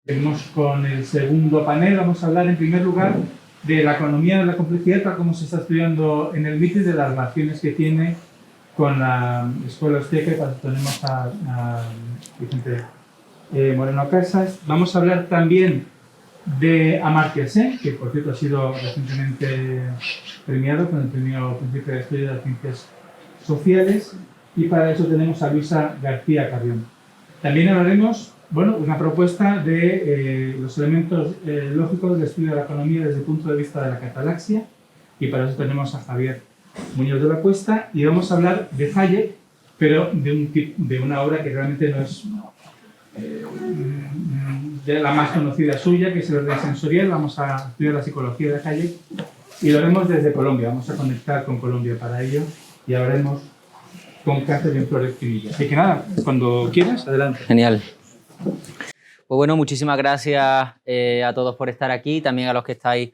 Seguimos con el segundo panel. Vamos a hablar en primer lugar de la economía de la complejidad, tal como se está estudiando en el MIT, y de las relaciones que tiene con la escuela austríaca. Para eso tenemos a Vicente Moreno Casas. Vamos a hablar también de Amartya Sen, que por cierto ha sido recientemente premiado con el premio Príncipe de Asturias de las Ciencias Sociales, y para eso tenemos a Luisa García Carrión. También hablaremos, una propuesta de los elementos lógicos del estudio de la economía desde el punto de vista de la catalaxia, y para eso tenemos a Javier Muñoz de la Cuesta, y vamos a hablar de Hayek, pero de una obra que realmente no es de la más conocida suya, que es el orden sensorial. Vamos a estudiar la psicología de Hayek y lo haremos desde Colombia. Vamos a conectar con Colombia para ello y hablaremos con Catherine Flores Pinilla. Así que nada, cuando quieras, adelante. Genial. Pues bueno, muchísimas gracias a todos por estar aquí, también a los que estáis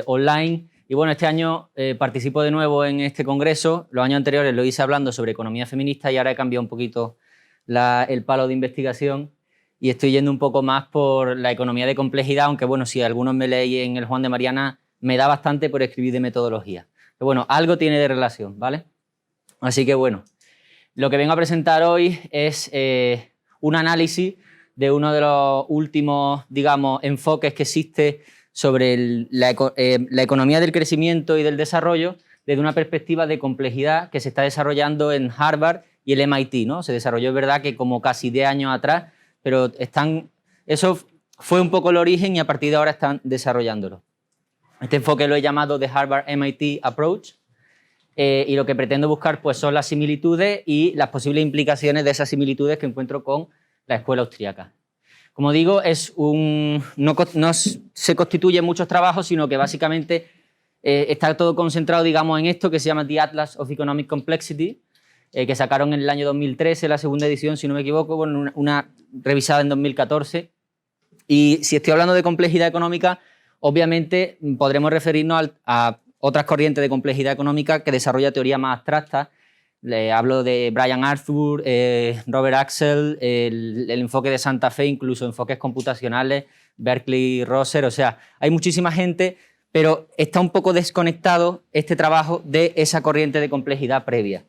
online. Y bueno, este año participo de nuevo en este congreso. Los años anteriores lo hice hablando sobre economía feminista y ahora he cambiado un poquito el palo de investigación y estoy yendo un poco más por la economía de complejidad, aunque bueno, si algunos me leéis en el Juan de Mariana, me da bastante por escribir de metodología. Pero bueno, algo tiene de relación, ¿vale? Así que bueno, lo que vengo a presentar hoy es un análisis de uno de los últimos, digamos, enfoques que existe sobre la economía del crecimiento y del desarrollo desde una perspectiva de complejidad que se está desarrollando en Harvard y el MIT, ¿no? Se desarrolló, es verdad, que como casi 10 años atrás, pero eso fue un poco el origen y a partir de ahora están desarrollándolo. Este enfoque lo he llamado The Harvard MIT Approach y lo que pretendo buscar pues, son las similitudes y las posibles implicaciones de esas similitudes que encuentro con la escuela austríaca. Como digo, no se constituye en muchos trabajos, sino que básicamente está todo concentrado, digamos, en esto que se llama The Atlas of Economic Complexity, que sacaron en el año 2013, la segunda edición, si no me equivoco, bueno, una revisada en 2014. Y si estoy hablando de complejidad económica, obviamente podremos referirnos a otras corrientes de complejidad económica que desarrolla teoría más abstracta. Hablo de Brian Arthur, Robert Axel, el enfoque de Santa Fe, incluso enfoques computacionales, Berkeley, Rosser, o sea, hay muchísima gente, pero está un poco desconectado este trabajo de esa corriente de complejidad previa.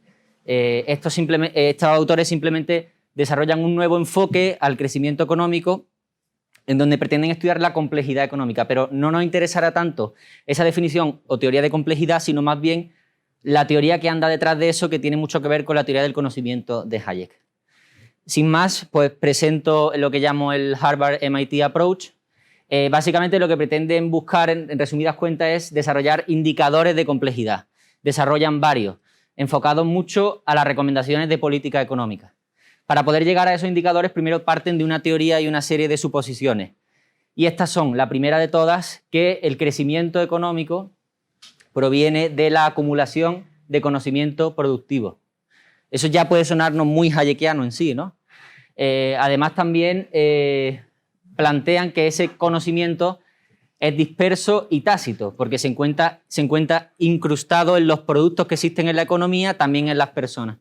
Estos autores simplemente desarrollan un nuevo enfoque al crecimiento económico en donde pretenden estudiar la complejidad económica, pero no nos interesará tanto esa definición o teoría de complejidad, sino más bien la teoría que anda detrás de eso, que tiene mucho que ver con la teoría del conocimiento de Hayek. Sin más, pues presento lo que llamo el Harvard MIT Approach. Básicamente lo que pretenden buscar, en resumidas cuentas, es desarrollar indicadores de complejidad. Desarrollan varios, enfocados mucho a las recomendaciones de política económica. Para poder llegar a esos indicadores, primero parten de una teoría y una serie de suposiciones. Y estas son, la primera de todas, que el crecimiento económico proviene de la acumulación de conocimiento productivo. Eso ya puede sonarnos muy hayekiano en sí, ¿no? Además, también plantean que ese conocimiento es disperso y tácito, porque se encuentra incrustado en los productos que existen en la economía, también en las personas.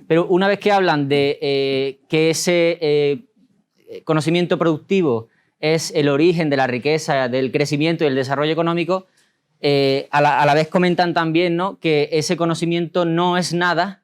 Pero una vez que hablan de que ese conocimiento productivo es el origen de la riqueza, del crecimiento y el desarrollo económico, a la vez comentan también, ¿no?, que ese conocimiento no es nada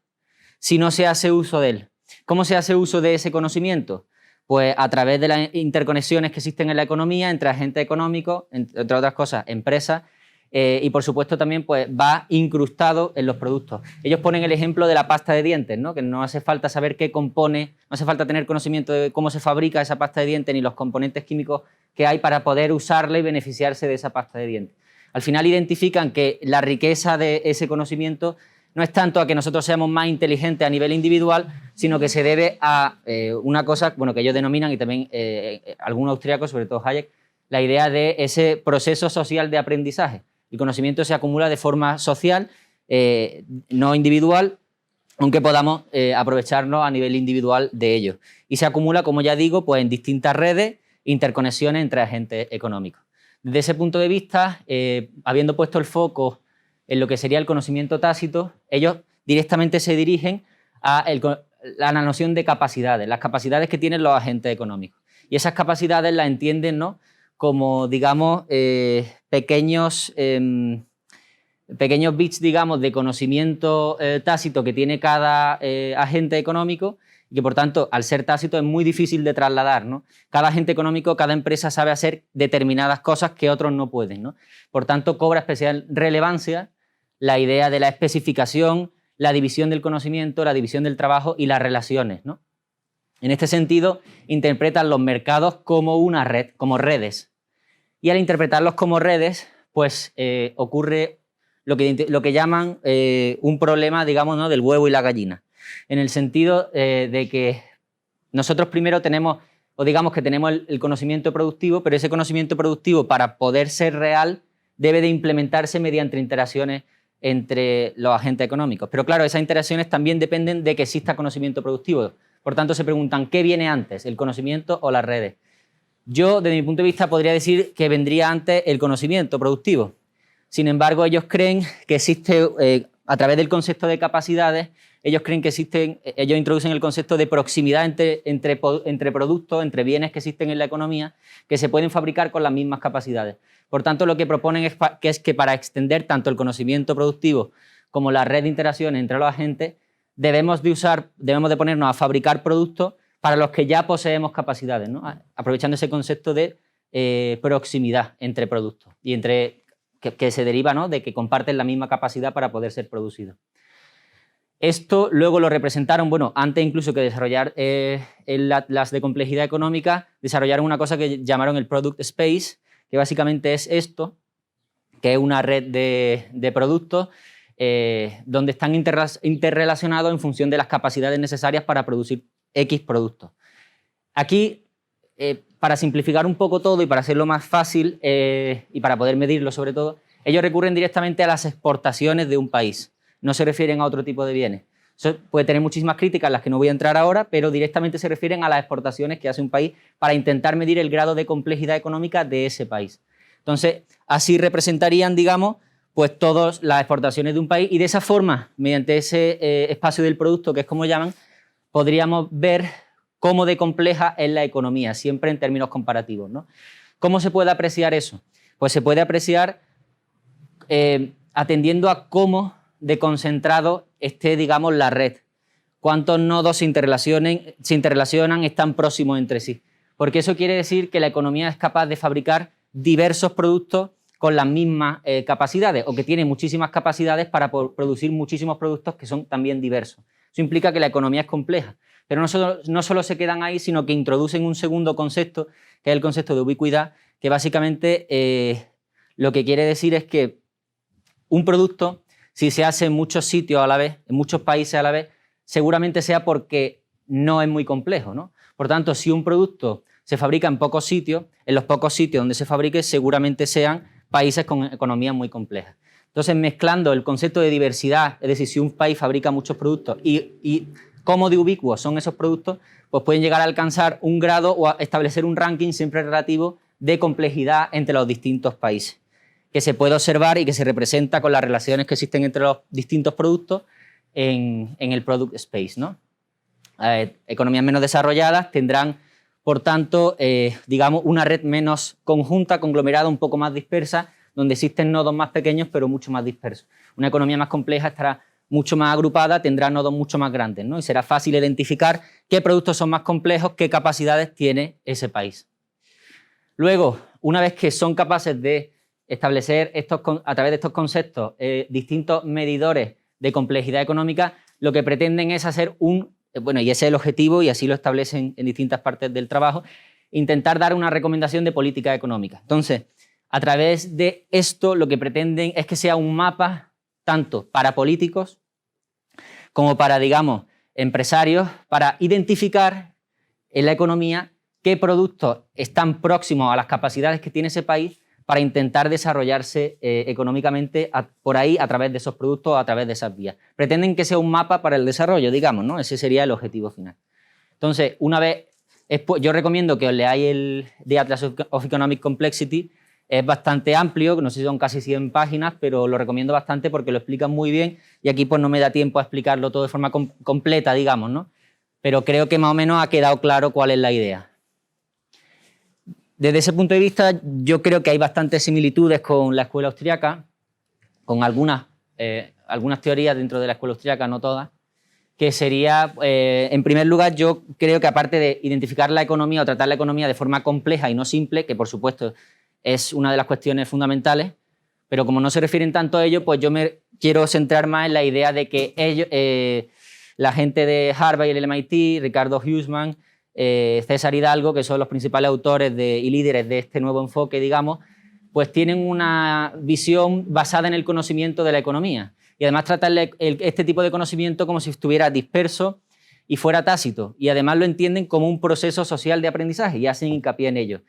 si no se hace uso de él. ¿Cómo se hace uso de ese conocimiento? Pues a través de las interconexiones que existen en la economía entre agentes económicos, entre otras cosas, empresas, y por supuesto también pues, va incrustado en los productos. Ellos ponen el ejemplo de la pasta de dientes, ¿no?, que no hace falta saber qué compone, no hace falta tener conocimiento de cómo se fabrica esa pasta de dientes ni los componentes químicos que hay para poder usarla y beneficiarse de esa pasta de dientes. Al final identifican que la riqueza de ese conocimiento no es tanto a que nosotros seamos más inteligentes a nivel individual, sino que se debe a una cosa, bueno, que ellos denominan, y también algunos austríacos, sobre todo Hayek, la idea de ese proceso social de aprendizaje. El conocimiento se acumula de forma social, no individual, aunque podamos aprovecharnos a nivel individual de ello. Y se acumula, como ya digo, pues en distintas redes, interconexiones entre agentes económicos. Desde ese punto de vista, habiendo puesto el foco en lo que sería el conocimiento tácito, ellos directamente se dirigen a la noción de capacidades, las capacidades que tienen los agentes económicos. Y esas capacidades las entienden, ¿no?, como, digamos, pequeños bits, digamos, de conocimiento tácito que tiene cada agente económico, y que, por tanto, al ser tácito es muy difícil de trasladar, ¿no? Cada agente económico, cada empresa sabe hacer determinadas cosas que otros no pueden, ¿no? Por tanto, cobra especial relevancia la idea de la especificación, la división del conocimiento, la división del trabajo y las relaciones, ¿no? En este sentido, interpretan los mercados como una red, como redes. Y al interpretarlos como redes, pues ocurre lo que llaman un problema, digamos, ¿no?, del huevo y la gallina. En el sentido de que nosotros primero tenemos, o digamos que tenemos el conocimiento productivo, pero ese conocimiento productivo, para poder ser real, debe de implementarse mediante interacciones entre los agentes económicos. Pero claro, esas interacciones también dependen de que exista conocimiento productivo. Por tanto, se preguntan, ¿qué viene antes, el conocimiento o las redes? Yo, desde mi punto de vista, podría decir que vendría antes el conocimiento productivo. Sin embargo, ellos creen que existe, a través del concepto de capacidades, ellos introducen el concepto de proximidad entre productos, entre bienes que existen en la economía, que se pueden fabricar con las mismas capacidades. Por tanto, lo que proponen es que para extender tanto el conocimiento productivo como la red de interacción entre los agentes, debemos de ponernos a fabricar productos para los que ya poseemos capacidades, ¿no?, aprovechando ese concepto de proximidad entre productos y que se deriva, ¿no?, de que comparten la misma capacidad para poder ser producidos. Esto luego lo representaron, bueno, antes incluso que desarrollar las de complejidad económica, desarrollaron una cosa que llamaron el Product Space, que básicamente es esto, que es una red de productos donde están interrelacionados en función de las capacidades necesarias para producir X productos. Aquí, para simplificar un poco todo y para hacerlo más fácil y para poder medirlo sobre todo, ellos recurren directamente a las exportaciones de un país. No se refieren a otro tipo de bienes. Eso puede tener muchísimas críticas, las que no voy a entrar ahora, pero directamente se refieren a las exportaciones que hace un país para intentar medir el grado de complejidad económica de ese país. Entonces, así representarían, digamos, pues todas las exportaciones de un país, y de esa forma, mediante ese espacio del producto, que es como llaman, podríamos ver cómo de compleja es la economía, siempre en términos comparativos, ¿no? ¿Cómo se puede apreciar eso? Pues se puede apreciar atendiendo a cómo de concentrado esté, digamos, la red. Cuántos nodos se interrelacionan, están próximos entre sí. Porque eso quiere decir que la economía es capaz de fabricar diversos productos con las mismas capacidades, o que tiene muchísimas capacidades para producir muchísimos productos que son también diversos. Eso implica que la economía es compleja. Pero no solo se quedan ahí, sino que introducen un segundo concepto, que es el concepto de ubicuidad, que básicamente lo que quiere decir es que un producto, si se hace en muchos sitios a la vez, en muchos países a la vez, seguramente sea porque no es muy complejo, ¿no? Por tanto, si un producto se fabrica en pocos sitios, en los pocos sitios donde se fabrique seguramente sean países con economías muy complejas. Entonces, mezclando el concepto de diversidad, es decir, si un país fabrica muchos productos y cómo de ubicuos son esos productos, pues pueden llegar a alcanzar un grado o a establecer un ranking siempre relativo de complejidad entre los distintos países, que se puede observar y que se representa con las relaciones que existen entre los distintos productos en el Product Space, ¿no? Economías menos desarrolladas tendrán, por tanto, digamos, una red menos conjunta, conglomerada, un poco más dispersa, donde existen nodos más pequeños pero mucho más dispersos. Una economía más compleja estará mucho más agrupada, tendrá nodos mucho más grandes, ¿no? Y será fácil identificar qué productos son más complejos, qué capacidades tiene ese país. Luego, una vez que son capaces de establecer a través de estos conceptos distintos medidores de complejidad económica, lo que pretenden es hacer bueno, y ese es el objetivo y así lo establecen en distintas partes del trabajo, intentar dar una recomendación de política económica. Entonces, a través de esto lo que pretenden es que sea un mapa tanto para políticos como para, digamos, empresarios, para identificar en la economía qué productos están próximos a las capacidades que tiene ese país para intentar desarrollarse económicamente por ahí a través de esos productos o a través de esas vías. Pretenden que sea un mapa para el desarrollo, digamos, ¿no? Ese sería el objetivo final. Entonces, una vez, yo recomiendo que os leáis el The Atlas of Economic Complexity. Es bastante amplio, no sé si son casi 100 páginas, pero lo recomiendo bastante porque lo explican muy bien y aquí pues no me da tiempo a explicarlo todo de forma completa, digamos, ¿no? Pero creo que más o menos ha quedado claro cuál es la idea. Desde ese punto de vista, yo creo que hay bastantes similitudes con la escuela austríaca, con algunas teorías dentro de la escuela austríaca, no todas, que sería, en primer lugar, yo creo que aparte de identificar la economía o tratar la economía de forma compleja y no simple, que por supuesto es una de las cuestiones fundamentales, pero como no se refieren tanto a ello, pues yo me quiero centrar más en la idea de que ellos, la gente de Harvard y el MIT, Ricardo Huseman, César Hidalgo, que son los principales autores y líderes de este nuevo enfoque, digamos, pues tienen una visión basada en el conocimiento de la economía. Y además tratan este tipo de conocimiento como si estuviera disperso y fuera tácito. Y además lo entienden como un proceso social de aprendizaje y hacen hincapié en ello.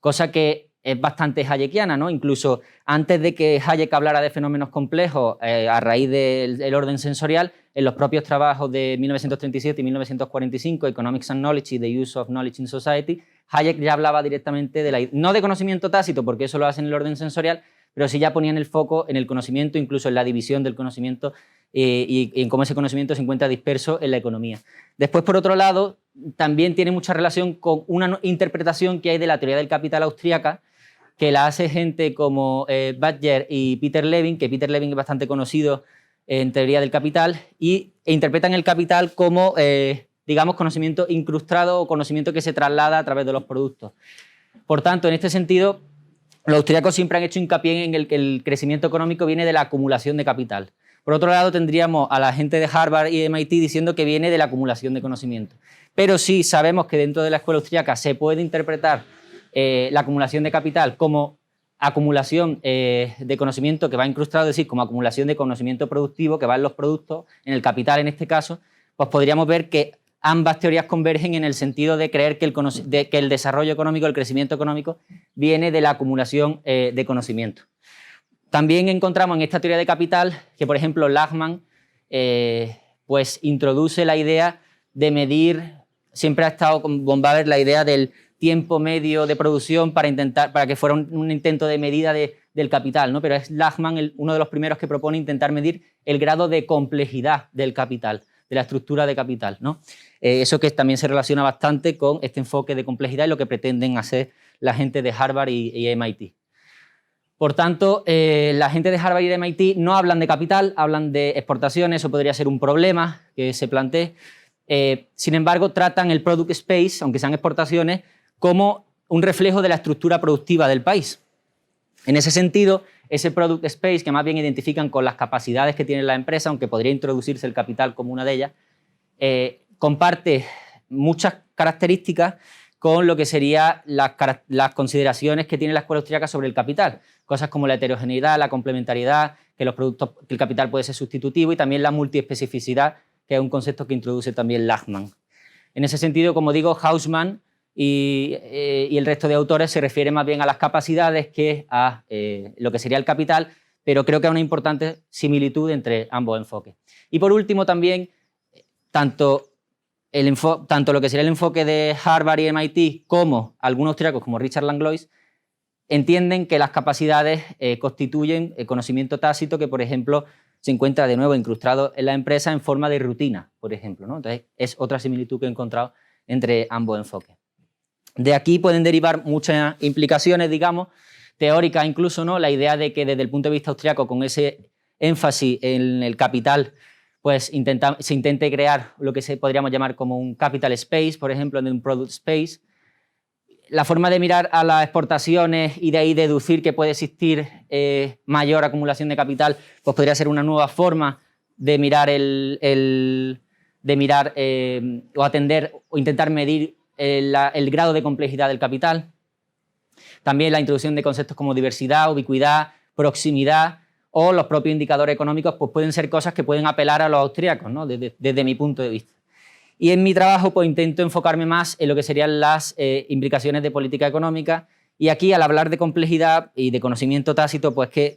Cosa que es bastante hayekiana, ¿no? Incluso antes de que Hayek hablara de fenómenos complejos a raíz del orden sensorial, en los propios trabajos de 1937 y 1945, Economics and Knowledge y The Use of Knowledge in Society, Hayek ya hablaba directamente no de conocimiento tácito, porque eso lo hace en el orden sensorial, pero sí ya ponían el foco en el conocimiento, incluso en la división del conocimiento y en cómo ese conocimiento se encuentra disperso en la economía. Después, por otro lado, también tiene mucha relación con una interpretación que hay de la teoría del capital austríaca, que la hace gente como Badger y Peter Levin, que Peter Levin es bastante conocido en teoría del capital, e interpretan el capital como, digamos, conocimiento incrustado o conocimiento que se traslada a través de los productos. Por tanto, en este sentido, los austríacos siempre han hecho hincapié en que el crecimiento económico viene de la acumulación de capital. Por otro lado, tendríamos a la gente de Harvard y MIT diciendo que viene de la acumulación de conocimiento. Pero sí sabemos que dentro de la escuela austríaca se puede interpretar la acumulación de capital como acumulación de conocimiento que va incrustado, es decir, como acumulación de conocimiento productivo que va en los productos, en el capital en este caso, pues podríamos ver que ambas teorías convergen en el sentido de creer que el desarrollo económico, el crecimiento económico, viene de la acumulación de conocimiento. También encontramos en esta teoría de capital que, por ejemplo, Lachmann pues introduce la idea de medir, siempre ha estado con von Baber la idea del tiempo medio de producción para que fuera un intento de medida del capital, ¿no? Pero es Lachmann uno de los primeros que propone intentar medir el grado de complejidad del capital, de la estructura de capital, ¿no? Eso que también se relaciona bastante con este enfoque de complejidad y lo que pretenden hacer la gente de Harvard y MIT. Por tanto, la gente de Harvard y de MIT no hablan de capital, hablan de exportaciones, eso podría ser un problema que se plantee. Sin embargo, tratan el product space, aunque sean exportaciones, como un reflejo de la estructura productiva del país. En ese sentido, ese product space, que más bien identifican con las capacidades que tiene la empresa, aunque podría introducirse el capital como una de ellas, comparte muchas características con lo que serían las consideraciones que tiene la escuela austríaca sobre el capital. Cosas como la heterogeneidad, la complementariedad, que el capital puede ser sustitutivo, y también la multiespecificidad, que es un concepto que introduce también Lachmann. En ese sentido, como digo, Huseman y el resto de autores se refieren más bien a las capacidades que a lo que sería el capital, pero creo que hay una importante similitud entre ambos enfoques. Y por último también, tanto lo que sería el enfoque de Harvard y MIT como algunos austríacos como Richard Langlois entienden que las capacidades constituyen el conocimiento tácito que, por ejemplo, se encuentra de nuevo incrustado en la empresa en forma de rutina, por ejemplo, ¿no? Entonces, es otra similitud que he encontrado entre ambos enfoques. De aquí pueden derivar muchas implicaciones, digamos, teóricas incluso, ¿no? La idea de que desde el punto de vista austríaco, con ese énfasis en el capital, pues se intente crear lo que podríamos llamar como un capital space, por ejemplo, en un product space. La forma de mirar a las exportaciones y de ahí deducir que puede existir mayor acumulación de capital, pues podría ser una nueva forma de mirar o atender o intentar medir el grado de complejidad del capital. También la introducción de conceptos como diversidad, ubicuidad, proximidad o los propios indicadores económicos, pues pueden ser cosas que pueden apelar a los austríacos, ¿no? Desde mi punto de vista. Y en mi trabajo pues intento enfocarme más en lo que serían las implicaciones de política económica, y aquí al hablar de complejidad y de conocimiento tácito pues que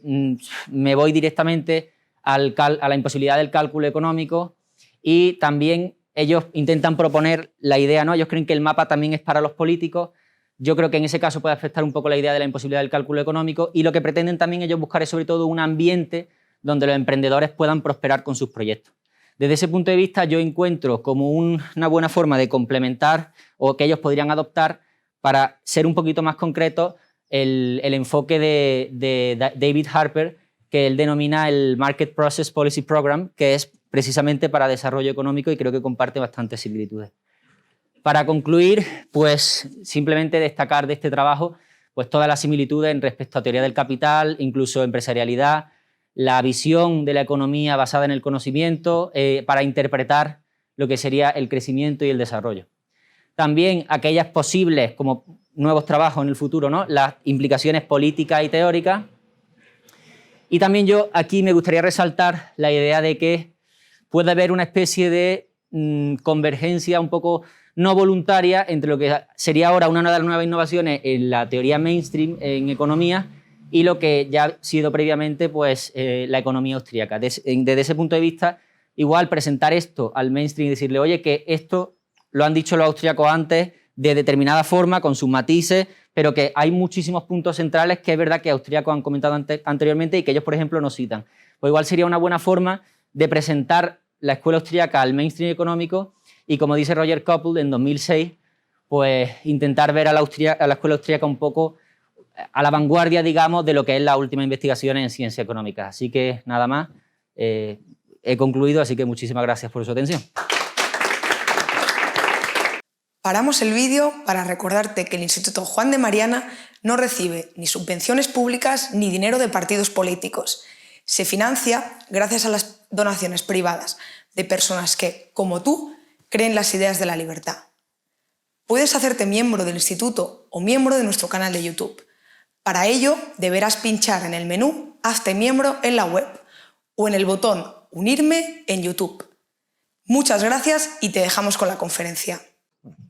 me voy directamente a la imposibilidad del cálculo económico, y también ellos intentan proponer la idea, ¿no? Ellos creen que el mapa también es para los políticos. Yo creo que en ese caso puede afectar un poco la idea de la imposibilidad del cálculo económico, y lo que pretenden también ellos buscar es sobre todo un ambiente donde los emprendedores puedan prosperar con sus proyectos. Desde ese punto de vista yo encuentro como una buena forma de complementar o que ellos podrían adoptar Para ser un poquito más concreto, el enfoque de David Harper, que él denomina el Market Process Policy Program, que es precisamente para desarrollo económico y creo que comparte bastantes similitudes. Para concluir, pues simplemente destacar de este trabajo pues todas las similitudes en respecto a teoría del capital, incluso empresarialidad, la visión de la economía basada en el conocimiento para interpretar lo que sería el crecimiento y el desarrollo. También aquellas posibles como nuevos trabajos en el futuro, ¿no? Las implicaciones políticas y teóricas. Y también yo aquí me gustaría resaltar la idea de que puede haber una especie de convergencia un poco no voluntaria entre lo que sería ahora una de las nuevas innovaciones en la teoría mainstream en economía y lo que ya ha sido previamente pues, la economía austríaca. Desde ese punto de vista, igual presentar esto al mainstream y decirle, oye, que esto lo han dicho los austríacos antes de determinada forma, con sus matices, pero que hay muchísimos puntos centrales que es verdad que austríacos han comentado anteriormente y que ellos, por ejemplo, no citan. Pues igual sería una buena forma de presentar la escuela austríaca al mainstream económico y, como dice Roger Koppel en 2006, pues intentar ver a la escuela austríaca un poco a la vanguardia, digamos, de lo que es la última investigación en ciencia económica. Así que nada más, he concluido, así que muchísimas gracias por su atención. Paramos el vídeo para recordarte que el Instituto Juan de Mariana no recibe ni subvenciones públicas ni dinero de partidos políticos. Se financia gracias a las donaciones privadas de personas que, como tú, creen las ideas de la libertad. Puedes hacerte miembro del instituto o miembro de nuestro canal de YouTube. Para ello, deberás pinchar en el menú Hazte miembro en la web o en el botón Unirme en YouTube. Muchas gracias y te dejamos con la conferencia.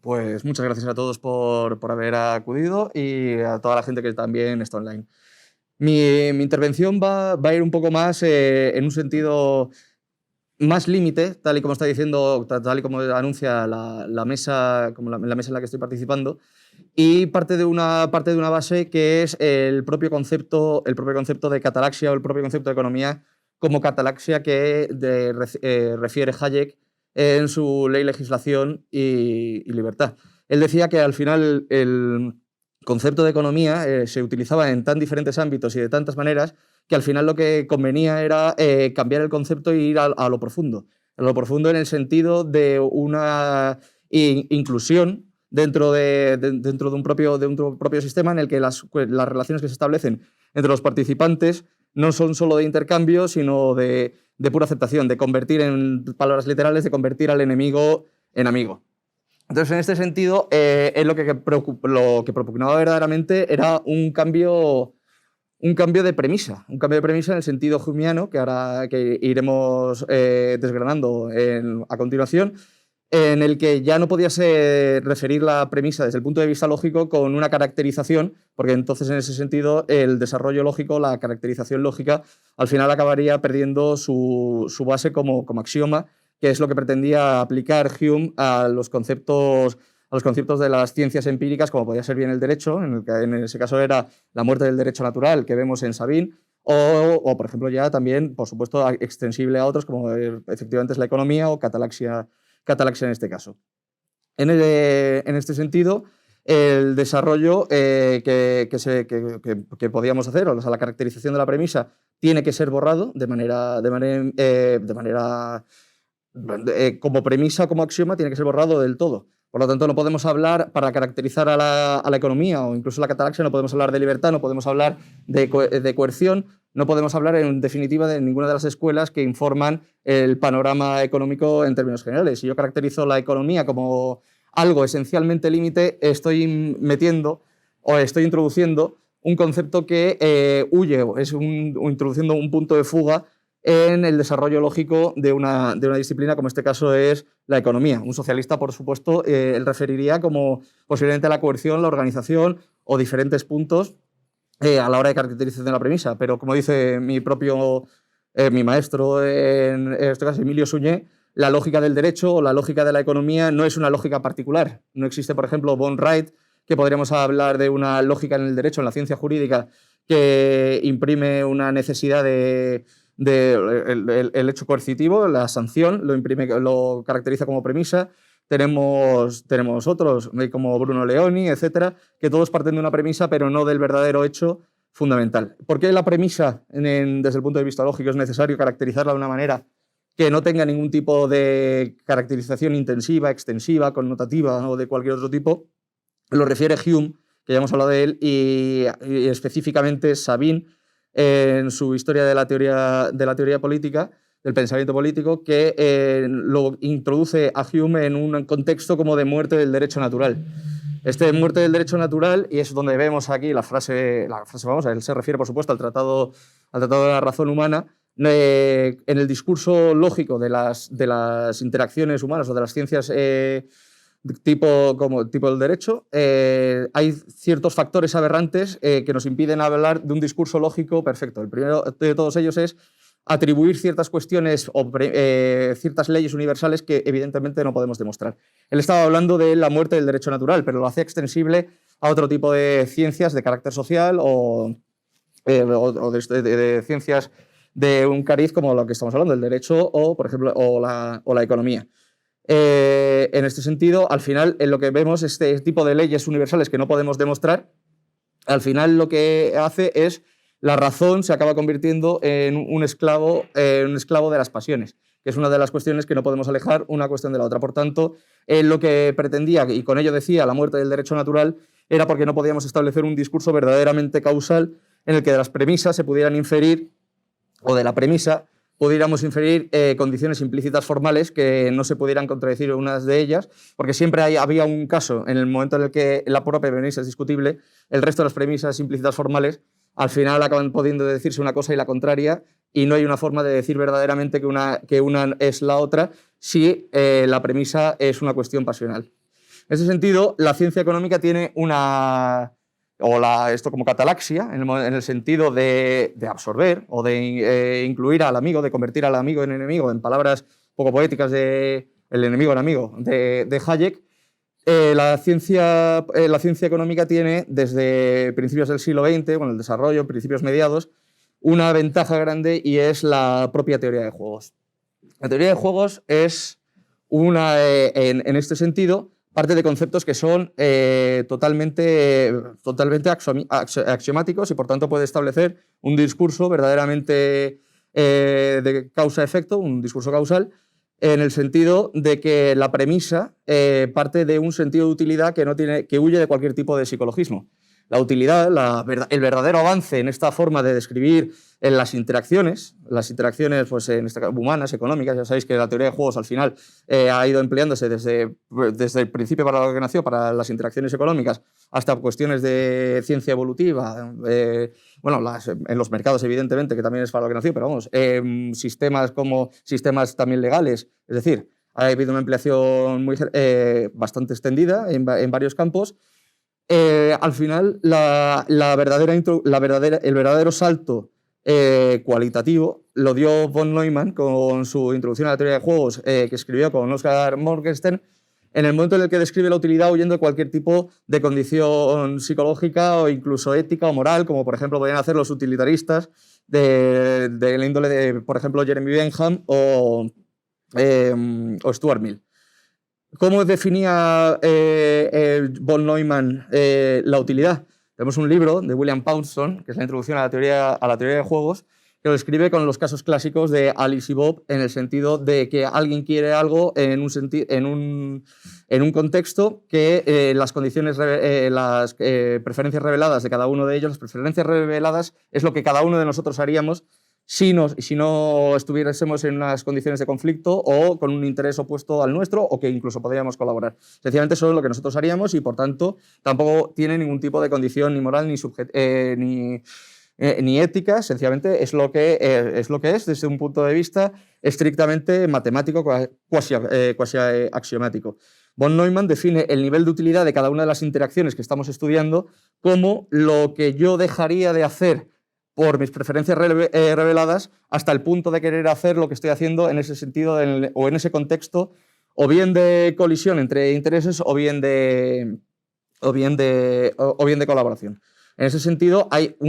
Pues muchas gracias a todos por haber acudido y a toda la gente que también está online. Mi intervención va a ir un poco más en un sentido más límite, tal y como está diciendo, tal y como anuncia la mesa, como la mesa en la que estoy participando, y parte de una base que es el propio concepto de catalaxia o el propio concepto de economía como catalaxia que refiere Hayek en su Ley, Legislación y Libertad. Él decía que al final el concepto de economía se utilizaba en tan diferentes ámbitos y de tantas maneras que al final lo que convenía era cambiar el concepto e ir a lo profundo. A lo profundo en el sentido de una inclusión dentro de un propio sistema en el que las relaciones que se establecen entre los participantes no son solo de intercambio, sino de pura aceptación, de convertir, en palabras literales, de convertir al enemigo en amigo. Entonces, en este sentido, lo que propugnaba verdaderamente era un cambio de premisa, en el sentido humeano, que iremos desgranando a continuación, en el que ya no podía referir la premisa desde el punto de vista lógico con una caracterización, porque entonces en ese sentido el desarrollo lógico, la caracterización lógica, al final acabaría perdiendo su base como axioma, que es lo que pretendía aplicar Hume a los conceptos de las ciencias empíricas, como podía ser bien el derecho, en ese caso era la muerte del derecho natural que vemos en Sabine, o por ejemplo ya también, por supuesto, extensible a otros, como efectivamente es la economía o catalaxia en este caso. En este sentido, el desarrollo que podíamos hacer, o sea, la caracterización de la premisa, tiene que ser borrado de manera como premisa, como axioma, tiene que ser borrado del todo. Por lo tanto, no podemos hablar, para caracterizar a la economía o incluso la catalaxia, no podemos hablar de libertad, no podemos hablar de coerción, no podemos hablar, en definitiva, de ninguna de las escuelas que informan el panorama económico en términos generales. Si yo caracterizo la economía como algo esencialmente límite, estoy metiendo o estoy introduciendo un concepto que huye, introduciendo un punto de fuga en el desarrollo lógico de una disciplina, como en este caso es la economía. Un socialista, por supuesto, él referiría como posiblemente la coerción, la organización o diferentes puntos a la hora de caracterización de la premisa. Pero como dice mi maestro, en este caso Emilio Suñé, la lógica del derecho o la lógica de la economía no es una lógica particular. No existe, por ejemplo, von Wright, que podríamos hablar de una lógica en el derecho, en la ciencia jurídica, que imprime una necesidad el hecho coercitivo, la sanción, lo caracteriza como premisa, tenemos otros, como Bruno Leoni, etcétera, que todos parten de una premisa, pero no del verdadero hecho fundamental. ¿Por qué la premisa, desde el punto de vista lógico, es necesario caracterizarla de una manera que no tenga ningún tipo de caracterización intensiva, extensiva, connotativa o de cualquier otro tipo? Lo refiere Hume, que ya hemos hablado de él, y específicamente Sabine, en su historia de la teoría política, del pensamiento político, que lo introduce a Hume en un contexto como de muerte del derecho natural. Este muerte del derecho natural, y es donde vemos aquí la frase vamos, él se refiere, por supuesto, al tratado de la razón humana. En el discurso lógico de las interacciones humanas o de las ciencias tipo del derecho, hay ciertos factores aberrantes que nos impiden hablar de un discurso lógico perfecto. El primero de todos ellos es atribuir ciertas cuestiones o ciertas leyes universales que evidentemente no podemos demostrar. Él estaba hablando de la muerte del derecho natural, pero lo hacía extensible a otro tipo de ciencias de carácter social o de ciencias de un cariz como lo que estamos hablando, el derecho o, por ejemplo, o la economía. En este sentido, al final, en lo que vemos, este tipo de leyes universales que no podemos demostrar, al final lo que hace es la razón se acaba convirtiendo en un esclavo de las pasiones, que es una de las cuestiones que no podemos alejar una cuestión de la otra. Por tanto, lo que pretendía, y con ello decía la muerte del derecho natural, era porque no podíamos establecer un discurso verdaderamente causal en el que de las premisas se pudieran inferir, o de la premisa pudiéramos inferir condiciones implícitas formales que no se pudieran contradecir unas de ellas, porque siempre había un caso en el momento en el que la propia premisa es discutible, el resto de las premisas implícitas formales al final acaban pudiendo decirse una cosa y la contraria, y no hay una forma de decir verdaderamente que una es la otra si la premisa es una cuestión pasional. En ese sentido, la ciencia económica tiene esto como catalaxia, en el sentido de absorber o de incluir al amigo, de convertir al amigo en enemigo, en palabras poco poéticas de el enemigo en amigo de Hayek. La ciencia económica tiene, desde principios del siglo XX, con el desarrollo, principios mediados, una ventaja grande, y es la propia teoría de juegos. La teoría de juegos es en este sentido, parte de conceptos que son totalmente axiomáticos, y por tanto puede establecer un discurso verdaderamente de causa-efecto, un discurso causal, en el sentido de que la premisa parte de un sentido de utilidad que huye de cualquier tipo de psicologismo. La utilidad, el verdadero avance en esta forma de describir en las interacciones pues, en este caso, humanas, económicas. Ya sabéis que la teoría de juegos al final ha ido empleándose desde el principio para lo que nació, para las interacciones económicas, hasta cuestiones de ciencia evolutiva, en los mercados evidentemente, que también es para lo que nació, pero vamos, sistemas también legales, es decir, ha habido una ampliación bastante extendida en varios campos. Al final, el verdadero salto cualitativo lo dio von Neumann con su introducción a la teoría de juegos, que escribió con Oscar Morgenstern, en el momento en el que describe la utilidad huyendo de cualquier tipo de condición psicológica o incluso ética o moral, como por ejemplo podrían hacer los utilitaristas de la índole de, por ejemplo, Jeremy Bentham o Stuart Mill. ¿Cómo definía von Neumann la utilidad? Tenemos un libro de William Poundstone, que es la introducción a la teoría de juegos, que lo escribe con los casos clásicos de Alice y Bob, en el sentido de que alguien quiere algo en un contexto que las condiciones, las preferencias reveladas de cada uno de ellos, las preferencias reveladas es lo que cada uno de nosotros haríamos si no estuviésemos en unas condiciones de conflicto o con un interés opuesto al nuestro, o que incluso podríamos colaborar. Sencillamente eso es lo que nosotros haríamos, y por tanto tampoco tiene ningún tipo de condición ni moral ni ética. Sencillamente es lo que es desde un punto de vista estrictamente matemático, cuasi axiomático. Von Neumann define el nivel de utilidad de cada una de las interacciones que estamos estudiando como lo que yo dejaría de hacer por mis preferencias reveladas, hasta el punto de querer hacer lo que estoy haciendo en ese sentido o en ese contexto, o bien de colisión entre intereses o bien de colaboración. En ese sentido,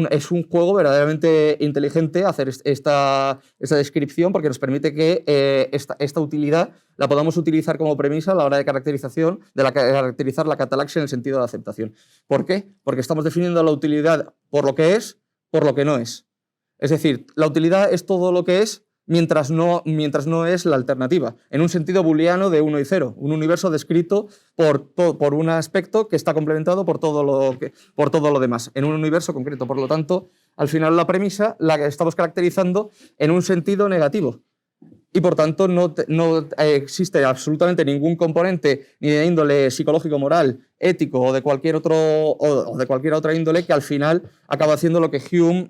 es un juego verdaderamente inteligente hacer esta descripción, porque nos permite que esta utilidad la podamos utilizar como premisa a la hora de caracterizar la catalaxia en el sentido de la aceptación. ¿Por qué? Porque estamos definiendo la utilidad por lo que es, por lo que no es. Es decir, la utilidad es todo lo que es mientras no es la alternativa, en un sentido booleano de 1 y 0, un universo descrito por un aspecto que está complementado por todo lo demás, en un universo concreto. Por lo tanto, al final la premisa la que estamos caracterizando en un sentido negativo. Y por tanto no existe absolutamente ningún componente ni de índole psicológico, moral, ético o de cualquier otra índole que al final acaba haciendo lo que Hume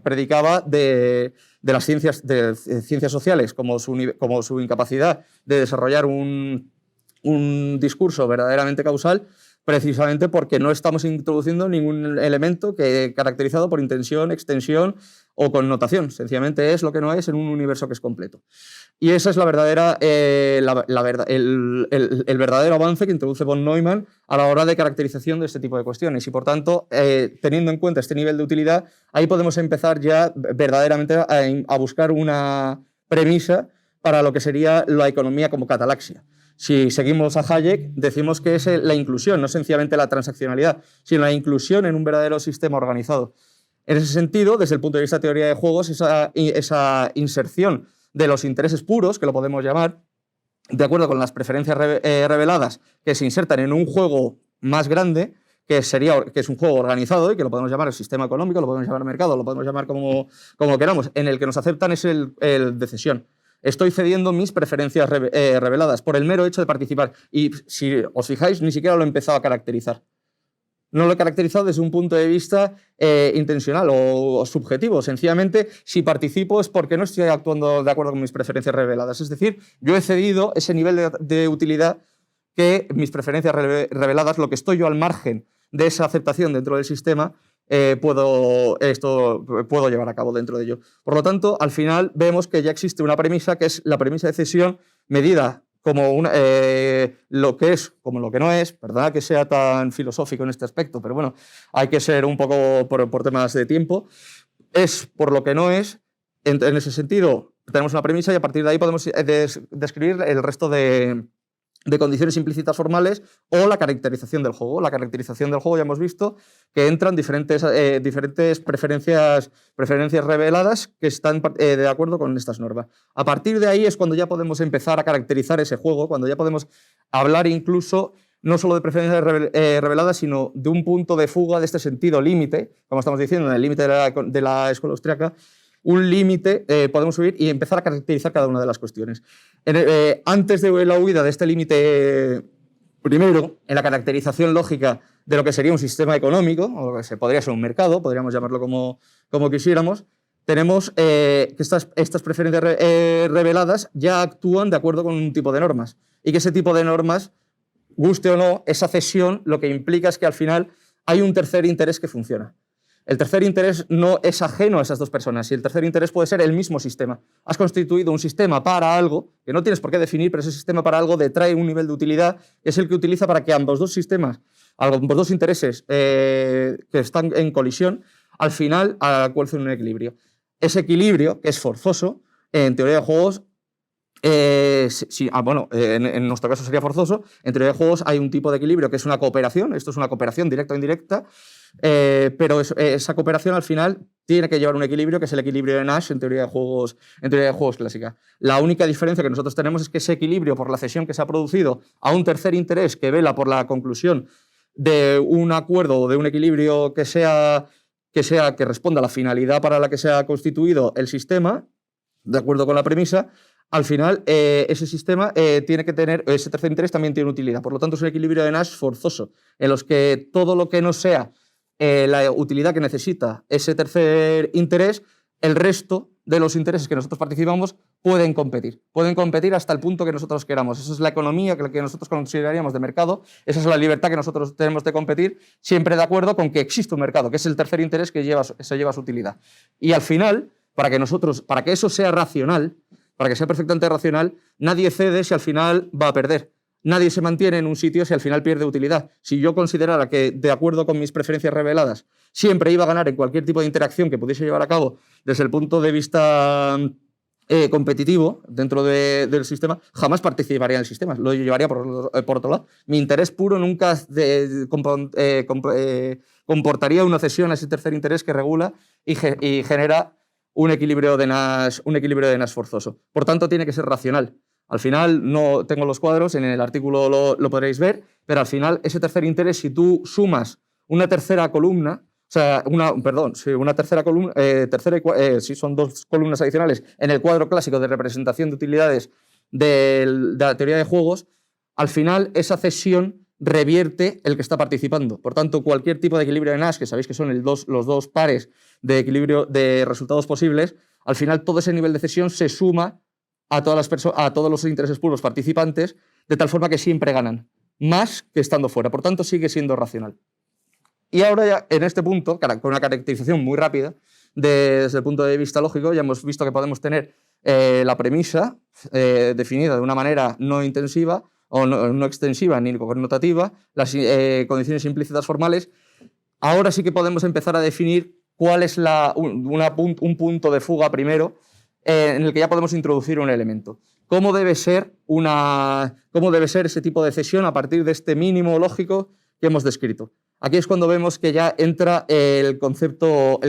predicaba de las ciencias sociales, como su incapacidad de desarrollar un discurso verdaderamente causal, precisamente porque no estamos introduciendo ningún elemento caracterizado por intención, extensión o connotación. Sencillamente es lo que no es en un universo que es completo. Y ese es el verdadero avance que introduce von Neumann a la hora de caracterización de este tipo de cuestiones. Y por tanto, teniendo en cuenta este nivel de utilidad, ahí podemos empezar ya verdaderamente a buscar una premisa para lo que sería la economía como catalaxia. Si seguimos a Hayek, decimos que es la inclusión, no sencillamente la transaccionalidad, sino la inclusión en un verdadero sistema organizado. En ese sentido, desde el punto de vista de teoría de juegos, esa inserción de los intereses puros, que lo podemos llamar, de acuerdo con las preferencias reveladas, que se insertan en un juego más grande, que es un juego organizado y que lo podemos llamar el sistema económico, lo podemos llamar mercado, lo podemos llamar como queramos, en el que nos aceptan es el de cesión. Estoy cediendo mis preferencias reveladas por el mero hecho de participar. Y si os fijáis, ni siquiera lo he empezado a caracterizar. No lo he caracterizado desde un punto de vista intencional o subjetivo. Sencillamente, si participo es porque no estoy actuando de acuerdo con mis preferencias reveladas. Es decir, yo he cedido ese nivel de utilidad que mis preferencias reveladas, lo que estoy yo al margen de esa aceptación dentro del sistema, puedo llevar a cabo dentro de ello. Por lo tanto, al final vemos que ya existe una premisa, que es la premisa de cesión medida como lo que es como lo que no es. Perdona que sea tan filosófico en este aspecto, pero bueno, hay que ser un poco por temas de tiempo. Es por lo que no es. En ese sentido, tenemos una premisa y a partir de ahí podemos describir el resto de condiciones implícitas formales o la caracterización del juego. La caracterización del juego ya hemos visto que entran diferentes preferencias reveladas que están de acuerdo con estas normas. A partir de ahí es cuando ya podemos empezar a caracterizar ese juego, cuando ya podemos hablar incluso no solo de preferencias reveladas, sino de un punto de fuga de este sentido límite, como estamos diciendo, en el límite de la escuela austriaca, un límite, podemos subir y empezar a caracterizar cada una de las cuestiones. Antes de la huida de este límite, primero, en la caracterización lógica de lo que sería un sistema económico, o lo que podría ser un mercado, podríamos llamarlo como quisiéramos, tenemos que estas preferencias reveladas ya actúan de acuerdo con un tipo de normas, y que ese tipo de normas, guste o no, esa cesión lo que implica es que al final hay un tercer interés que funciona. El tercer interés no es ajeno a esas dos personas y el tercer interés puede ser el mismo sistema. Has constituido un sistema para algo que no tienes por qué definir, pero ese sistema para algo detrae un nivel de utilidad que es el que utiliza para que ambos dos sistemas, ambos dos intereses que están en colisión, al final alcancen un equilibrio. Ese equilibrio, que es forzoso, en teoría de juegos, en nuestro caso sería forzoso, en teoría de juegos hay un tipo de equilibrio que es una cooperación, esto es una cooperación directa o indirecta, pero esa cooperación al final tiene que llevar un equilibrio que es el equilibrio de Nash en teoría de juegos clásica. La única diferencia que nosotros tenemos es que ese equilibrio por la cesión que se ha producido a un tercer interés que vela por la conclusión de un acuerdo o de un equilibrio que responda a la finalidad para la que se ha constituido el sistema, de acuerdo con la premisa, al final ese sistema tiene que tener, ese tercer interés también tiene utilidad. Por lo tanto, es un equilibrio de Nash forzoso, en los que todo lo que no sea la utilidad que necesita ese tercer interés, el resto de los intereses que nosotros participamos pueden competir hasta el punto que nosotros queramos. Esa es la economía que nosotros consideraríamos de mercado, esa es la libertad que nosotros tenemos de competir, siempre de acuerdo con que existe un mercado, que es el tercer interés que se lleva su utilidad. Y al final, para que eso sea racional, para que sea perfectamente racional, nadie cede si al final va a perder. nadie se mantiene en un sitio si al final pierde utilidad. Si yo considerara que, de acuerdo con mis preferencias reveladas, siempre iba a ganar en cualquier tipo de interacción que pudiese llevar a cabo desde el punto de vista competitivo dentro del sistema, jamás participaría en el sistema, lo llevaría por otro lado. Mi interés puro nunca comportaría una cesión a ese tercer interés que regula y genera un equilibrio de Nash forzoso. Por tanto, tiene que ser racional. Al final, no tengo los cuadros, en el artículo lo podréis ver, pero al final ese tercer interés, si tú sumas una tercera columna, o sea, una tercera columna, son dos columnas adicionales en el cuadro clásico de representación de utilidades de la teoría de juegos, al final esa cesión revierte el que está participando. Por tanto, cualquier tipo de equilibrio de Nash, que sabéis que son los dos pares de equilibrio de resultados posibles, al final todo ese nivel de cesión se suma a todos los intereses puros participantes, de tal forma que siempre ganan, más que estando fuera. Por tanto, sigue siendo racional. Y ahora ya, en este punto, con una caracterización muy rápida, desde el punto de vista lógico, ya hemos visto que podemos tener la premisa definida de una manera no intensiva o no extensiva ni connotativa, las condiciones implícitas formales. Ahora sí que podemos empezar a definir cuál es un punto de fuga primero, en el que ya podemos introducir un elemento. ¿Cómo debe ser ese tipo de cesión a partir de este mínimo lógico que hemos descrito? Aquí es cuando vemos que ya entra el concepto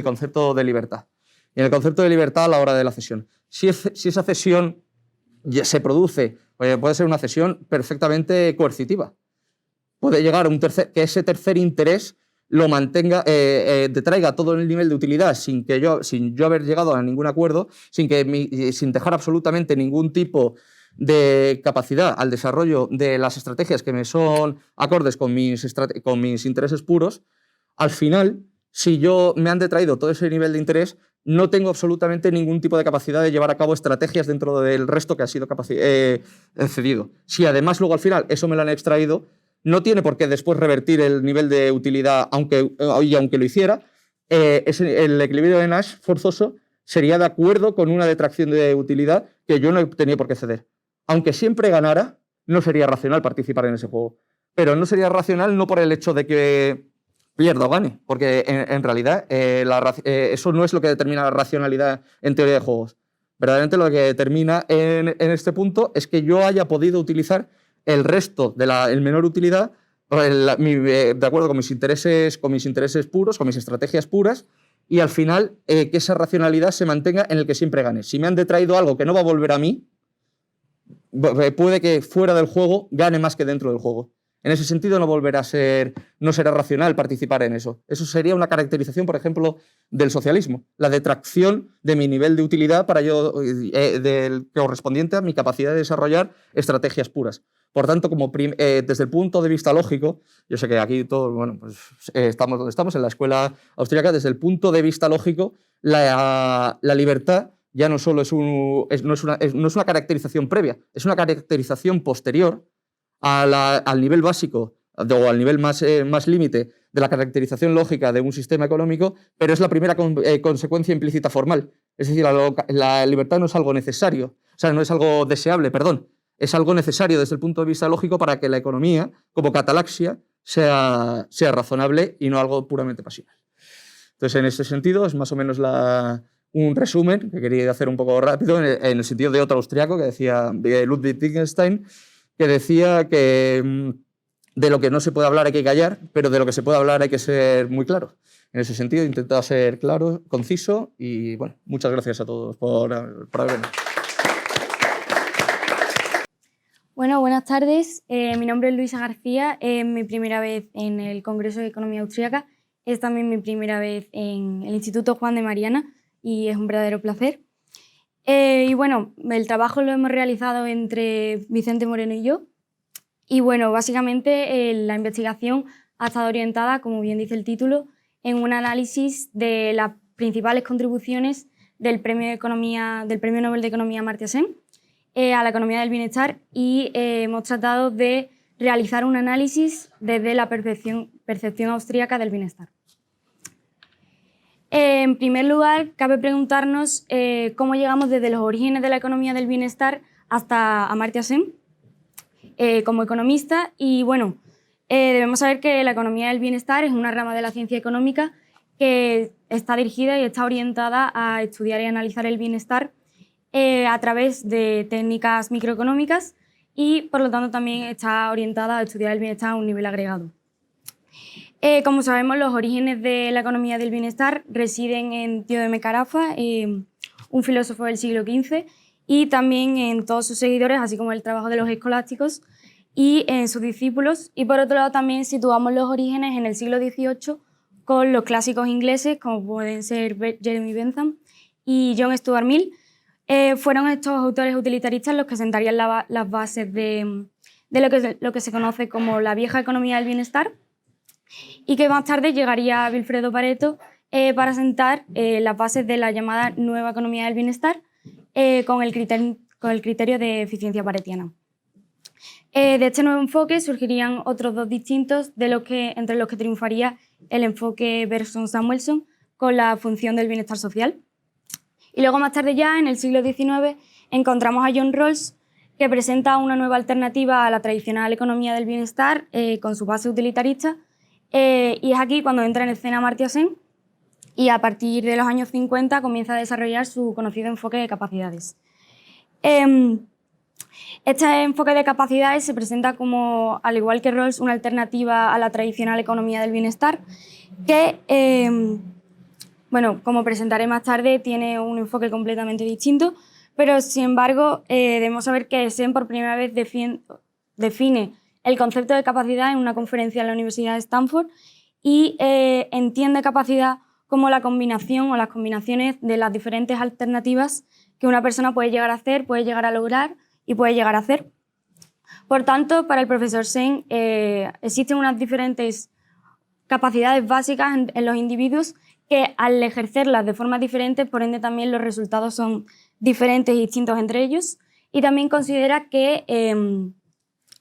de libertad. Y en el concepto de libertad a la hora de la cesión. Si esa cesión se produce, puede ser una cesión perfectamente coercitiva. Puede llegar a que ese tercer interés lo mantenga, te traiga todo el nivel de utilidad sin yo haber llegado a ningún acuerdo, sin dejar absolutamente ningún tipo de capacidad al desarrollo de las estrategias que me son acordes con mis intereses puros. Al final, si me han detraído todo ese nivel de interés, no tengo absolutamente ningún tipo de capacidad de llevar a cabo estrategias dentro del resto que ha sido cedido. Si además luego al final eso me lo han extraído, no tiene por qué después revertir el nivel de utilidad, aunque lo hiciera. El equilibrio de Nash forzoso sería de acuerdo con una detracción de utilidad que yo no tenía por qué ceder. Aunque siempre ganara, no sería racional participar en ese juego. Pero no sería racional no por el hecho de que pierda o gane, porque en realidad eso no es lo que determina la racionalidad en teoría de juegos. Verdaderamente lo que determina en este punto es que yo haya podido utilizar el resto de el menor utilidad de acuerdo con mis intereses puros, con mis estrategias puras, y al final que esa racionalidad se mantenga en el que siempre gane. Si me han detraído algo que no va a volver a mí, puede que fuera del juego gane más que dentro del juego. En ese sentido no será racional participar en eso. Eso sería una caracterización, por ejemplo, del socialismo, la detracción de mi nivel de utilidad del correspondiente a mi capacidad de desarrollar estrategias puras. Por tanto, desde el punto de vista lógico, yo sé que aquí todos, estamos donde estamos, en la escuela austríaca, desde el punto de vista lógico, la libertad ya no solo no es una caracterización previa, es una caracterización posterior al nivel básico o al nivel más límite de la caracterización lógica de un sistema económico, pero es la primera consecuencia implícita formal. Es decir, la libertad no es algo necesario, o sea, no es algo deseable, perdón, es algo necesario desde el punto de vista lógico para que la economía, como catalaxia, sea razonable y no algo puramente pasional. Entonces, en ese sentido, es más o menos un resumen que quería hacer un poco rápido en el sentido de otro austriaco que decía Ludwig Wittgenstein, que decía que de lo que no se puede hablar hay que callar, pero de lo que se puede hablar hay que ser muy claro. En ese sentido, he intentado ser claro, conciso y, bueno, muchas gracias a todos por haber venido. Bueno, buenas tardes. Mi nombre es Luisa García. Es mi primera vez en el Congreso de Economía Austríaca. Es también mi primera vez en el Instituto Juan de Mariana y es un verdadero placer. Y bueno, el trabajo lo hemos realizado entre Vicente Moreno y yo. Y bueno, básicamente la investigación ha estado orientada, como bien dice el título, en un análisis de las principales contribuciones del Premio Nobel de Economía Amartya Sen a la economía del bienestar y hemos tratado de realizar un análisis desde la percepción austríaca del bienestar. En primer lugar, cabe preguntarnos cómo llegamos desde los orígenes de la economía del bienestar hasta Amartya Sen. como economista y bueno, debemos saber que la economía del bienestar es una rama de la ciencia económica que está dirigida y está orientada a estudiar y analizar el bienestar a través de técnicas microeconómicas y por lo tanto también está orientada a estudiar el bienestar a un nivel agregado. Como sabemos, los orígenes de la economía del bienestar residen en Teodeme Carafa, un filósofo del siglo XV, y también en todos sus seguidores, así como el trabajo de los escolásticos y en sus discípulos. Y por otro lado también situamos los orígenes en el siglo XVIII con los clásicos ingleses, como pueden ser Jeremy Bentham y John Stuart Mill. Fueron estos autores utilitaristas los que sentarían las bases de lo que se conoce como la vieja economía del bienestar y que más tarde llegaría Vilfredo Pareto para sentar las bases de la llamada nueva economía del bienestar con el criterio de eficiencia paretiana. De este nuevo enfoque surgirían otros dos distintos entre los que triunfaría el enfoque Bergson-Samuelson con la función del bienestar social. Y luego más tarde ya, en el siglo XIX, encontramos a John Rawls, que presenta una nueva alternativa a la tradicional economía del bienestar con su base utilitarista, y es aquí cuando entra en escena Amartya Sen y a partir de los años 50 comienza a desarrollar su conocido enfoque de capacidades. Este enfoque de capacidades se presenta como, al igual que Rawls, una alternativa a la tradicional economía del bienestar que, bueno, como presentaré más tarde, tiene un enfoque completamente distinto, pero sin embargo debemos saber que Sen por primera vez define el concepto de capacidad en una conferencia en la Universidad de Stanford y entiende capacidad como la combinación o las combinaciones de las diferentes alternativas que una persona puede llegar a hacer, puede llegar a lograr y puede llegar a hacer. Por tanto, para el profesor Sen existen unas diferentes capacidades básicas en los individuos que al ejercerlas de forma diferente, por ende también los resultados son diferentes y distintos entre ellos, y también considera que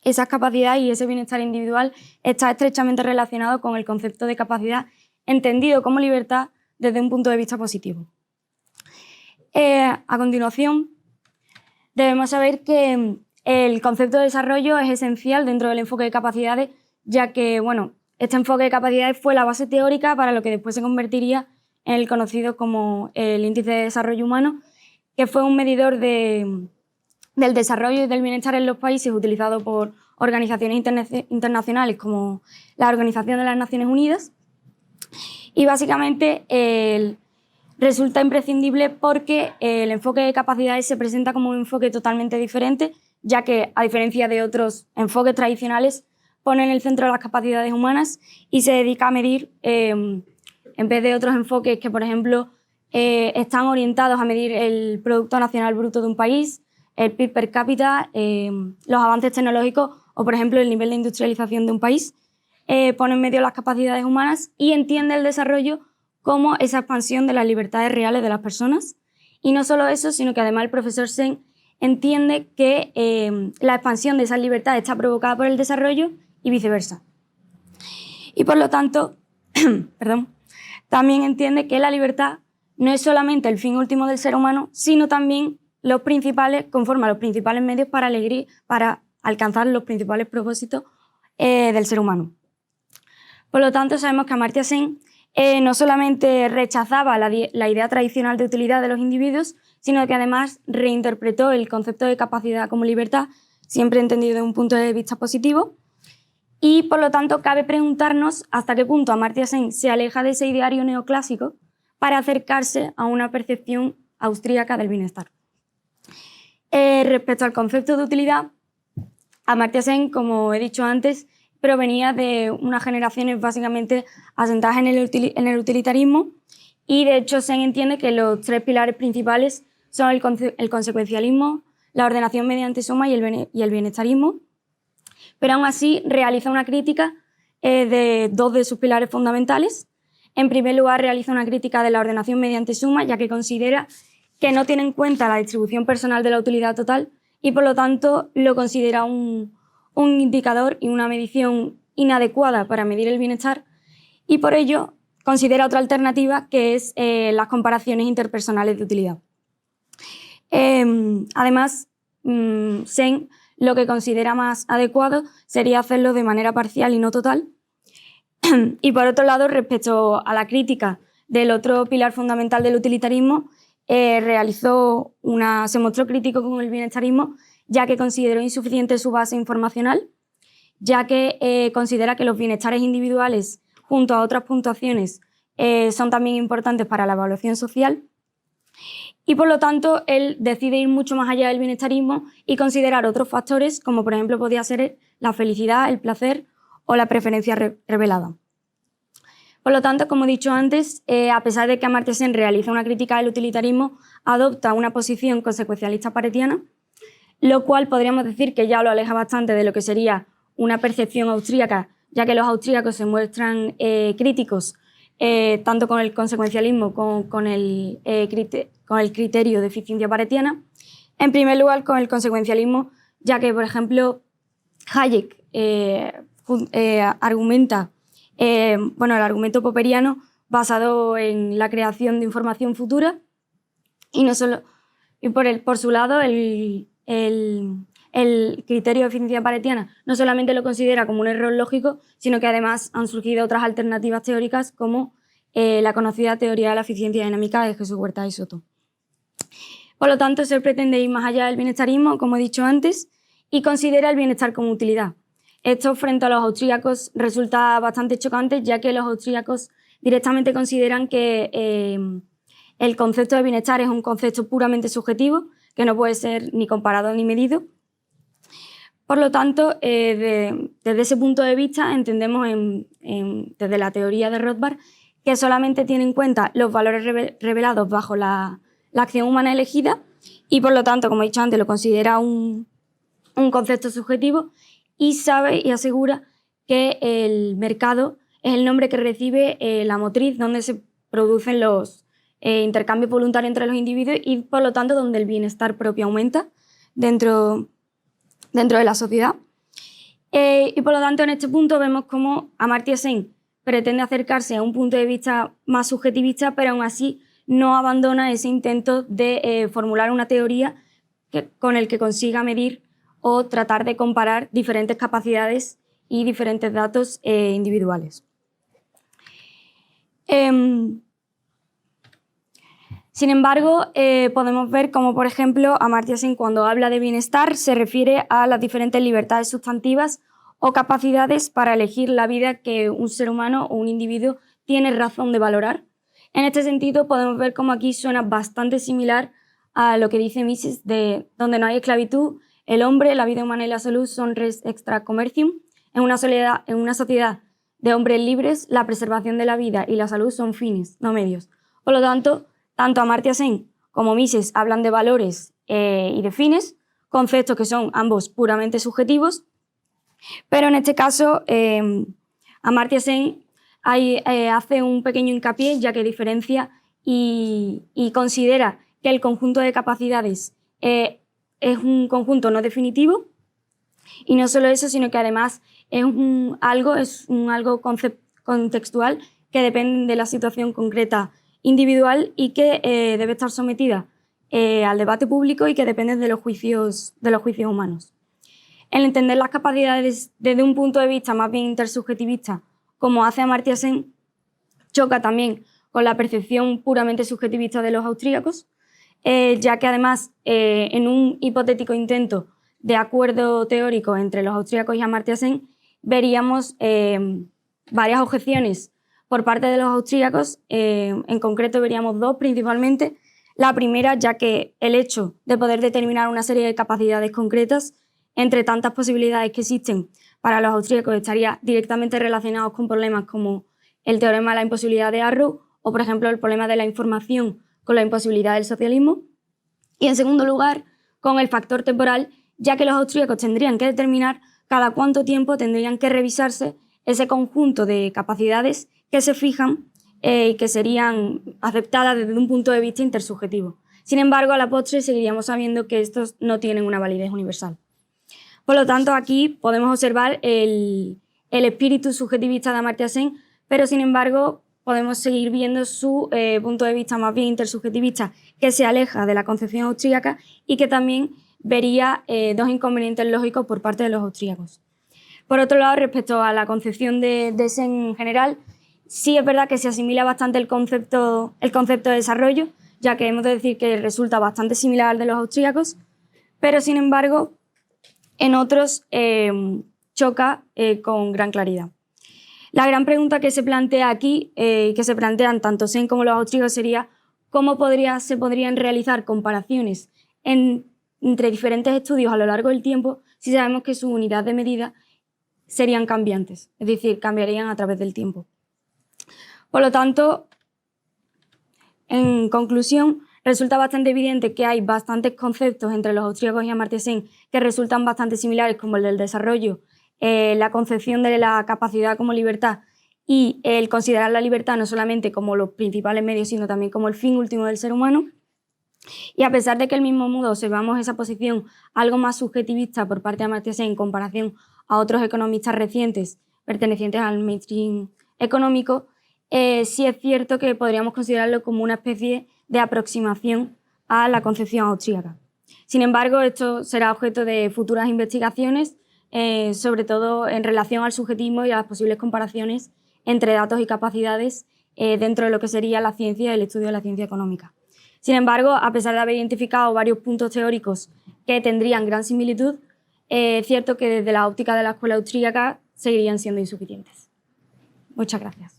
esas capacidades y ese bienestar individual está estrechamente relacionado con el concepto de capacidad entendido como libertad desde un punto de vista positivo. A continuación, debemos saber que el concepto de desarrollo es esencial dentro del enfoque de capacidades, ya que bueno, este enfoque de capacidades fue la base teórica para lo que después se convertiría en el conocido como el Índice de Desarrollo Humano, que fue un medidor del desarrollo y del bienestar en los países utilizado por organizaciones internacionales como la Organización de las Naciones Unidas. Y básicamente resulta imprescindible porque el enfoque de capacidades se presenta como un enfoque totalmente diferente, ya que, a diferencia de otros enfoques tradicionales, pone en el centro las capacidades humanas y se dedica a medir, en vez de otros enfoques que, por ejemplo, están orientados a medir el Producto Nacional Bruto de un país, el PIB per cápita, los avances tecnológicos o, por ejemplo, el nivel de industrialización de un país, pone en medio las capacidades humanas y entiende el desarrollo como esa expansión de las libertades reales de las personas. Y no solo eso, sino que además el profesor Sen entiende que la expansión de esas libertades está provocada por el desarrollo y viceversa. Y por lo tanto, también entiende que la libertad no es solamente el fin último del ser humano, sino también conforma los principales medios para alcanzar los principales propósitos del ser humano. Por lo tanto, sabemos que Amartya Sen no solamente rechazaba la idea tradicional de utilidad de los individuos, sino que además reinterpretó el concepto de capacidad como libertad, siempre entendido desde un punto de vista positivo. Y por lo tanto, cabe preguntarnos hasta qué punto Amartya Sen se aleja de ese ideario neoclásico para acercarse a una percepción austríaca del bienestar. Respecto al concepto de utilidad, Amartya Sen, como he dicho antes, provenía de unas generaciones básicamente asentadas en el utilitarismo y de hecho Sen entiende que los tres pilares principales son el consecuencialismo, la ordenación mediante suma y el bienestarismo, pero aún así realiza una crítica de dos de sus pilares fundamentales. En primer lugar, realiza una crítica de la ordenación mediante suma, ya que considera que no tiene en cuenta la distribución personal de la utilidad total y por lo tanto lo considera un indicador y una medición inadecuada para medir el bienestar, y por ello considera otra alternativa que es las comparaciones interpersonales de utilidad. Además, Sen lo que considera más adecuado sería hacerlo de manera parcial y no total. Y por otro lado, respecto a la crítica del otro pilar fundamental del utilitarismo, se mostró crítico con el bienestarismo, ya que consideró insuficiente su base informacional, ya que considera que los bienestares individuales, junto a otras puntuaciones, son también importantes para la evaluación social. Y por lo tanto, él decide ir mucho más allá del bienestarismo y considerar otros factores, como por ejemplo podía ser la felicidad, el placer o la preferencia revelada. Por lo tanto, como he dicho antes, a pesar de que Amartya Sen realiza una crítica del utilitarismo, adopta una posición consecuencialista paretiana, lo cual podríamos decir que ya lo aleja bastante de lo que sería una percepción austríaca, ya que los austríacos se muestran críticos tanto con el consecuencialismo como con el criterio de eficiencia paretiana. En primer lugar, con el consecuencialismo, ya que, por ejemplo, Hayek argumenta el argumento popperiano basado en la creación de información futura y por su lado el criterio de eficiencia paretiana no solamente lo considera como un error lógico, sino que además han surgido otras alternativas teóricas como la conocida teoría de la eficiencia dinámica de Jesús Huerta y Soto. Por lo tanto, se pretende ir más allá del bienestarismo, como he dicho antes, y considera el bienestar como utilidad. Esto frente a los austríacos resulta bastante chocante, ya que los austríacos directamente consideran que el concepto de bienestar es un concepto puramente subjetivo, que no puede ser ni comparado ni medido. Por lo tanto, desde ese punto de vista, entendemos desde la teoría de Rothbard que solamente tiene en cuenta los valores revelados bajo la acción humana elegida y, por lo tanto, como he dicho antes, lo considera un concepto subjetivo y sabe y asegura que el mercado es el nombre que recibe la motriz donde se producen los intercambios voluntarios entre los individuos y, por lo tanto, donde el bienestar propio aumenta dentro de la sociedad. Y, por lo tanto, en este punto vemos cómo Amartya Sen pretende acercarse a un punto de vista más subjetivista, pero aún así no abandona ese intento de formular una teoría con el que consiga medir o tratar de comparar diferentes capacidades y diferentes datos individuales. Sin embargo, podemos ver cómo, por ejemplo, Amartya Sen, cuando habla de bienestar, se refiere a las diferentes libertades sustantivas o capacidades para elegir la vida que un ser humano o un individuo tiene razón de valorar. En este sentido, podemos ver cómo aquí suena bastante similar a lo que dice Mises de donde no hay esclavitud, el hombre, la vida humana y la salud son res extra commercium. En una sociedad de hombres libres, la preservación de la vida y la salud son fines, no medios. Por lo tanto, tanto Amartya Sen como Mises hablan de valores y de fines, conceptos que son ambos puramente subjetivos, pero en este caso Amartya Sen hace un pequeño hincapié, ya que diferencia y considera que el conjunto de capacidades es un conjunto no definitivo, y no solo eso, sino que además es algo contextual que depende de la situación concreta individual y que debe estar sometida al debate público y que depende de los juicios humanos. El entender las capacidades desde un punto de vista más bien intersubjetivista, como hace Amartya Sen, choca también con la percepción puramente subjetivista de los austríacos, ya que además en un hipotético intento de acuerdo teórico entre los austríacos y Amartya Sen veríamos varias objeciones por parte de los austríacos, en concreto veríamos dos principalmente. La primera, ya que el hecho de poder determinar una serie de capacidades concretas entre tantas posibilidades que existen para los austríacos estaría directamente relacionados con problemas como el teorema de la imposibilidad de Arrow o, por ejemplo, el problema de la información con la imposibilidad del socialismo. Y, en segundo lugar, con el factor temporal, ya que los austríacos tendrían que determinar cada cuánto tiempo tendrían que revisarse ese conjunto de capacidades que se fijan y que serían aceptadas desde un punto de vista intersubjetivo. Sin embargo, a la postre seguiríamos sabiendo que estos no tienen una validez universal. Por lo tanto, aquí podemos observar el espíritu subjetivista de Amartya Sen, pero sin embargo podemos seguir viendo su punto de vista más bien intersubjetivista, que se aleja de la concepción austríaca y que también vería dos inconvenientes lógicos por parte de los austríacos. Por otro lado, respecto a la concepción de ese en general, sí es verdad que se asimila bastante el concepto de desarrollo, ya que hemos de decir que resulta bastante similar al de los austríacos, pero sin embargo, en otros choca con gran claridad. La gran pregunta que se plantea aquí, que se plantean tanto Sen como los austríacos, sería cómo se podrían realizar comparaciones entre diferentes estudios a lo largo del tiempo si sabemos que su unidad de medida serían cambiantes, es decir, cambiarían a través del tiempo. Por lo tanto, en conclusión, resulta bastante evidente que hay bastantes conceptos entre los austríacos y Amartya Sen que resultan bastante similares, como el del desarrollo, la concepción de la capacidad como libertad y el considerar la libertad no solamente como los principales medios, sino también como el fin último del ser humano. Y a pesar de que del mismo modo observamos esa posición algo más subjetivista por parte de Amartya Sen en comparación a otros economistas recientes pertenecientes al mainstream económico, sí es cierto que podríamos considerarlo como una especie de aproximación a la concepción austríaca. Sin embargo, esto será objeto de futuras investigaciones, sobre todo en relación al subjetivismo y a las posibles comparaciones entre datos y capacidades dentro de lo que sería la ciencia y el estudio de la ciencia económica. Sin embargo, a pesar de haber identificado varios puntos teóricos que tendrían gran similitud, es cierto que desde la óptica de la escuela austríaca seguirían siendo insuficientes. Muchas gracias.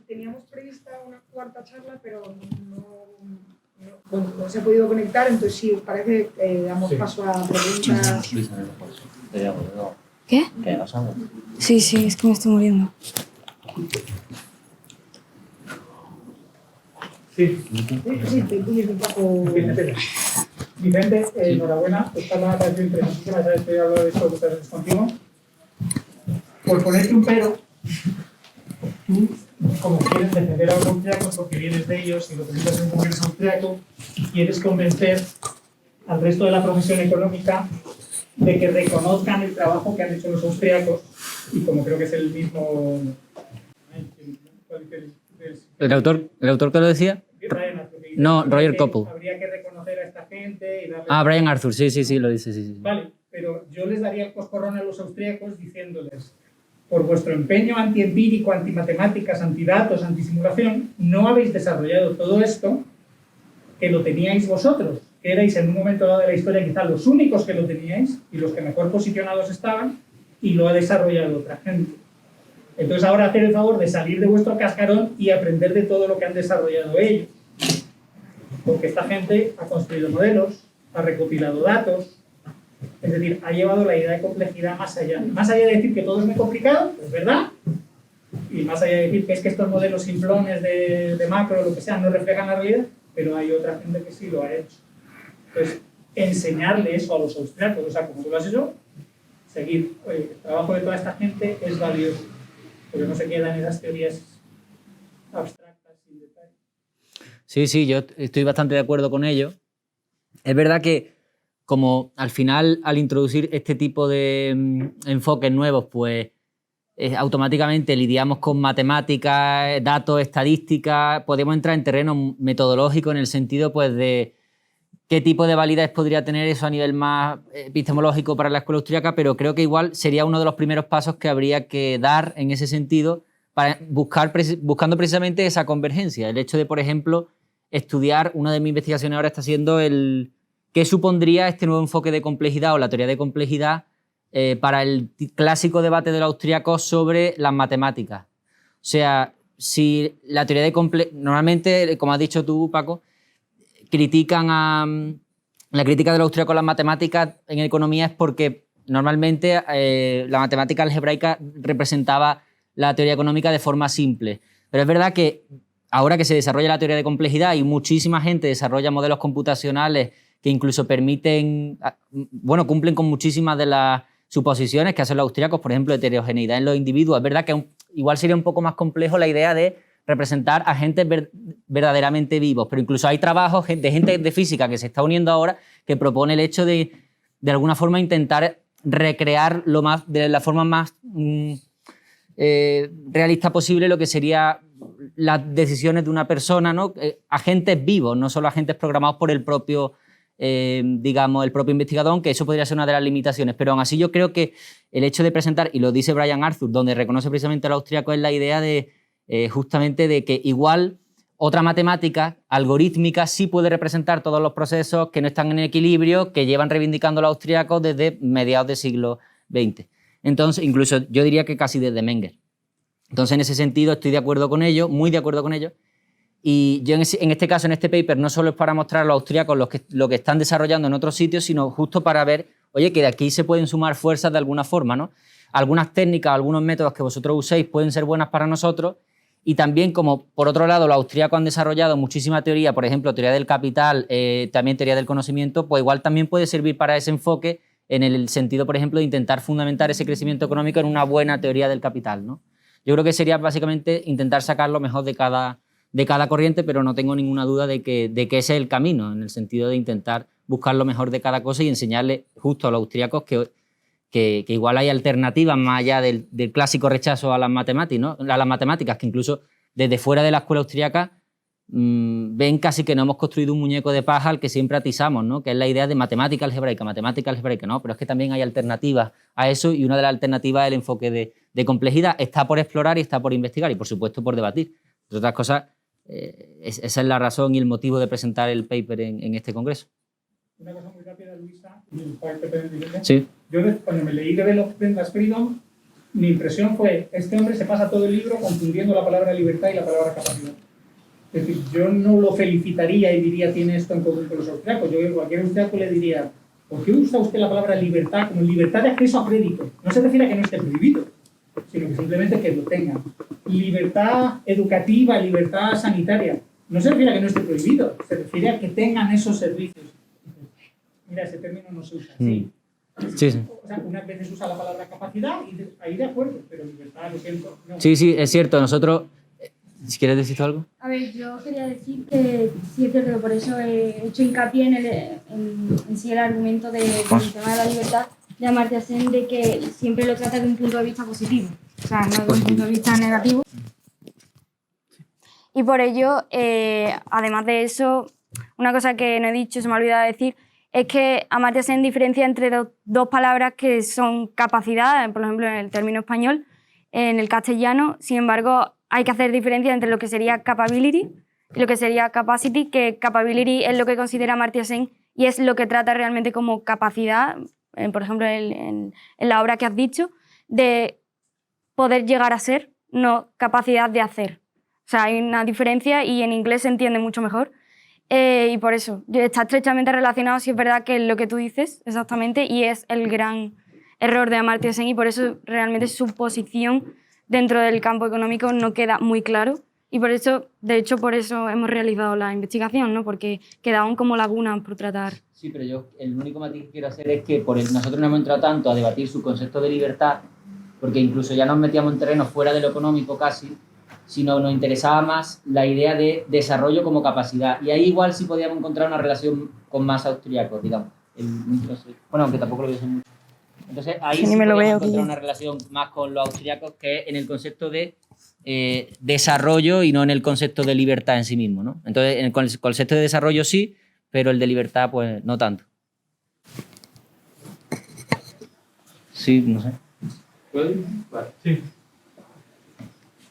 Teníamos prevista una cuarta charla, pero no se ha podido conectar, entonces sí, os parece que damos paso a preguntas. ¿Qué? Sí, es que me estoy muriendo. Sí. Sí, te pides un poco. Vicente, enhorabuena. Esta me ha parecido interesantísima. Sabes que he hablado de esto muchas veces contigo. Por ponerte un pero, tú, como quieres defender a los austríacos porque vienes de ellos y lo presentas en un congreso austríaco, quieres convencer al resto de la profesión económica de que reconozcan el trabajo que han hecho los austríacos, y como creo que es el mismo. ¿El autor que lo decía? No, Roger Coppel. Habría que reconocer a esta gente y darle... Brian Arthur, sí, lo dice, sí. Vale, pero yo les daría el coscorrón a los austríacos diciéndoles: por vuestro empeño antiempírico, antimatemáticas, antidatos, antisimulación, no habéis desarrollado todo esto que lo teníais vosotros, que erais en un momento dado de la historia quizás los únicos que lo teníais y los que mejor posicionados estaban, y lo ha desarrollado otra gente. Entonces ahora hacer el favor de salir de vuestro cascarón y aprender de todo lo que han desarrollado ellos. Porque esta gente ha construido modelos, ha recopilado datos, es decir, ha llevado la idea de complejidad más allá. Más allá de decir que todo es muy complicado, es verdad, y más allá de decir que es que estos modelos simplones de macro o lo que sea no reflejan la realidad, pero hay otra gente que sí lo ha hecho. Entonces, enseñarle eso a los austríacos, o sea, como tú lo has hecho, seguir, oye, el trabajo de toda esta gente es valioso, porque no se quedan esas teorías abstractas sin detalle. Sí, yo estoy bastante de acuerdo con ello. Es verdad que como al final, al introducir este tipo de enfoques nuevos, pues automáticamente lidiamos con matemáticas, datos, estadísticas, podemos entrar en terreno metodológico en el sentido pues de qué tipo de validez podría tener eso a nivel más epistemológico para la escuela austríaca, pero creo que igual sería uno de los primeros pasos que habría que dar en ese sentido para buscando precisamente esa convergencia. El hecho de, por ejemplo, estudiar, una de mis investigaciones ahora está siendo qué supondría este nuevo enfoque de complejidad o la teoría de complejidad para el clásico debate de los austríacos sobre las matemáticas. O sea, si la teoría de complejidad, normalmente, como has dicho tú, Paco, la crítica de los austríacos a las matemáticas en economía es porque normalmente la matemática algebraica representaba la teoría económica de forma simple. Pero es verdad que ahora que se desarrolla la teoría de complejidad y muchísima gente desarrolla modelos computacionales que incluso cumplen con muchísimas de las suposiciones que hacen los austríacos, por ejemplo, heterogeneidad en los individuos. Es verdad que igual sería un poco más complejo la idea de representar agentes verdaderamente vivos, pero incluso hay trabajos de gente de física que se está uniendo ahora que propone el hecho de alguna forma intentar recrear de la forma más realista posible lo que sería las decisiones de una persona, ¿no? Agentes vivos, no solo agentes programados por el propio, digamos, el propio investigador, aunque eso podría ser una de las limitaciones. Pero aún así yo creo que el hecho de presentar, y lo dice Brian Arthur, donde reconoce precisamente al austríaco, es la idea de justamente de que igual otra matemática algorítmica sí puede representar todos los procesos que no están en equilibrio, que llevan reivindicando los austríacos desde mediados del siglo XX. Entonces, incluso yo diría que casi desde Menger. Entonces, en ese sentido, estoy de acuerdo con ello, muy de acuerdo con ello. Y yo en este caso, en este paper, no solo es para mostrar a los austríacos lo que están desarrollando en otros sitios, sino justo para ver, oye, que de aquí se pueden sumar fuerzas de alguna forma, ¿no? Algunas técnicas, algunos métodos que vosotros uséis pueden ser buenas para nosotros. Y también, como por otro lado los austríacos han desarrollado muchísima teoría, por ejemplo, teoría del capital, también teoría del conocimiento, pues igual también puede servir para ese enfoque en el sentido, por ejemplo, de intentar fundamentar ese crecimiento económico en una buena teoría del capital, ¿no? Yo creo que sería básicamente intentar sacar lo mejor de cada corriente, pero no tengo ninguna duda de que ese es el camino, en el sentido de intentar buscar lo mejor de cada cosa y enseñarle justo a los austríacos que igual hay alternativas más allá del clásico rechazo a las matemáticas, ¿no? A las matemáticas, que incluso desde fuera de la escuela austríaca ven casi que no hemos construido un muñeco de paja al que siempre atizamos, ¿no? Que es la idea de matemática algebraica, ¿no? Pero es que también hay alternativas a eso, y una de las alternativas es el enfoque de complejidad. Está por explorar y está por investigar y, por supuesto, por debatir. Entre otras cosas, esa es la razón y el motivo de presentar el paper en este congreso. Una cosa muy rápida, Luisa. Sí. Yo cuando me leí Development as Freedom, mi impresión fue, este hombre se pasa todo el libro confundiendo la palabra libertad y la palabra capacidad. Es decir, yo no lo felicitaría y diría, tiene esto en común con los austriacos. Yo a cualquier austriaco le diría, ¿por qué usa usted la palabra libertad como libertad de acceso a crédito? No se refiere a que no esté prohibido, sino que simplemente que lo tengan. Libertad educativa, libertad sanitaria. No se refiere a que no esté prohibido, se refiere a que tengan esos servicios. Mira, ese término no se usa así. Sí, sí. O sea, unas veces usa la palabra capacidad y ahí de acuerdo, pero libertad, lo siento. No. Sí, sí, es cierto. Nosotros, si quieres decir algo. A ver, yo quería decir que sí es cierto que por eso he hecho hincapié en sí el argumento del tema de la libertad de Amartya Sen, de que siempre lo trata de un punto de vista positivo, o sea, no de un punto de vista negativo. Y por ello, además de eso, una cosa que no he dicho, se me ha olvidado decir, es que Amartya Sen diferencia entre dos palabras que son capacidad, por ejemplo, en el término español, en el castellano. Sin embargo, hay que hacer diferencia entre lo que sería capability y lo que sería capacity, que capability es lo que considera Amartya Sen y es lo que trata realmente como capacidad, por ejemplo, en la obra que has dicho, de poder llegar a ser, no capacidad de hacer. O sea, hay una diferencia y en inglés se entiende mucho mejor. Y por eso, está estrechamente relacionado, si es verdad, que es lo que tú dices exactamente, y es el gran error de Amartya Sen, y por eso realmente su posición dentro del campo económico no queda muy claro, y por eso, de hecho, por eso hemos realizado la investigación, ¿no? Porque quedaban como lagunas por tratar. Sí, pero yo el único matiz que quiero hacer es que nosotros no hemos entrado tanto a debatir su concepto de libertad, porque incluso ya nos metíamos en terreno fuera de lo económico casi, sino nos interesaba más la idea de desarrollo como capacidad. Y ahí igual sí podíamos encontrar una relación con más austríacos, digamos. Bueno, aunque tampoco lo dicen mucho. Entonces ahí sí podíamos encontrar una relación más con los austríacos, que en el concepto de desarrollo y no en el concepto de libertad en sí mismo, ¿no? Entonces en el concepto de desarrollo sí, pero el de libertad pues no tanto. Sí, no sé. ¿Puedo? Vale. Sí.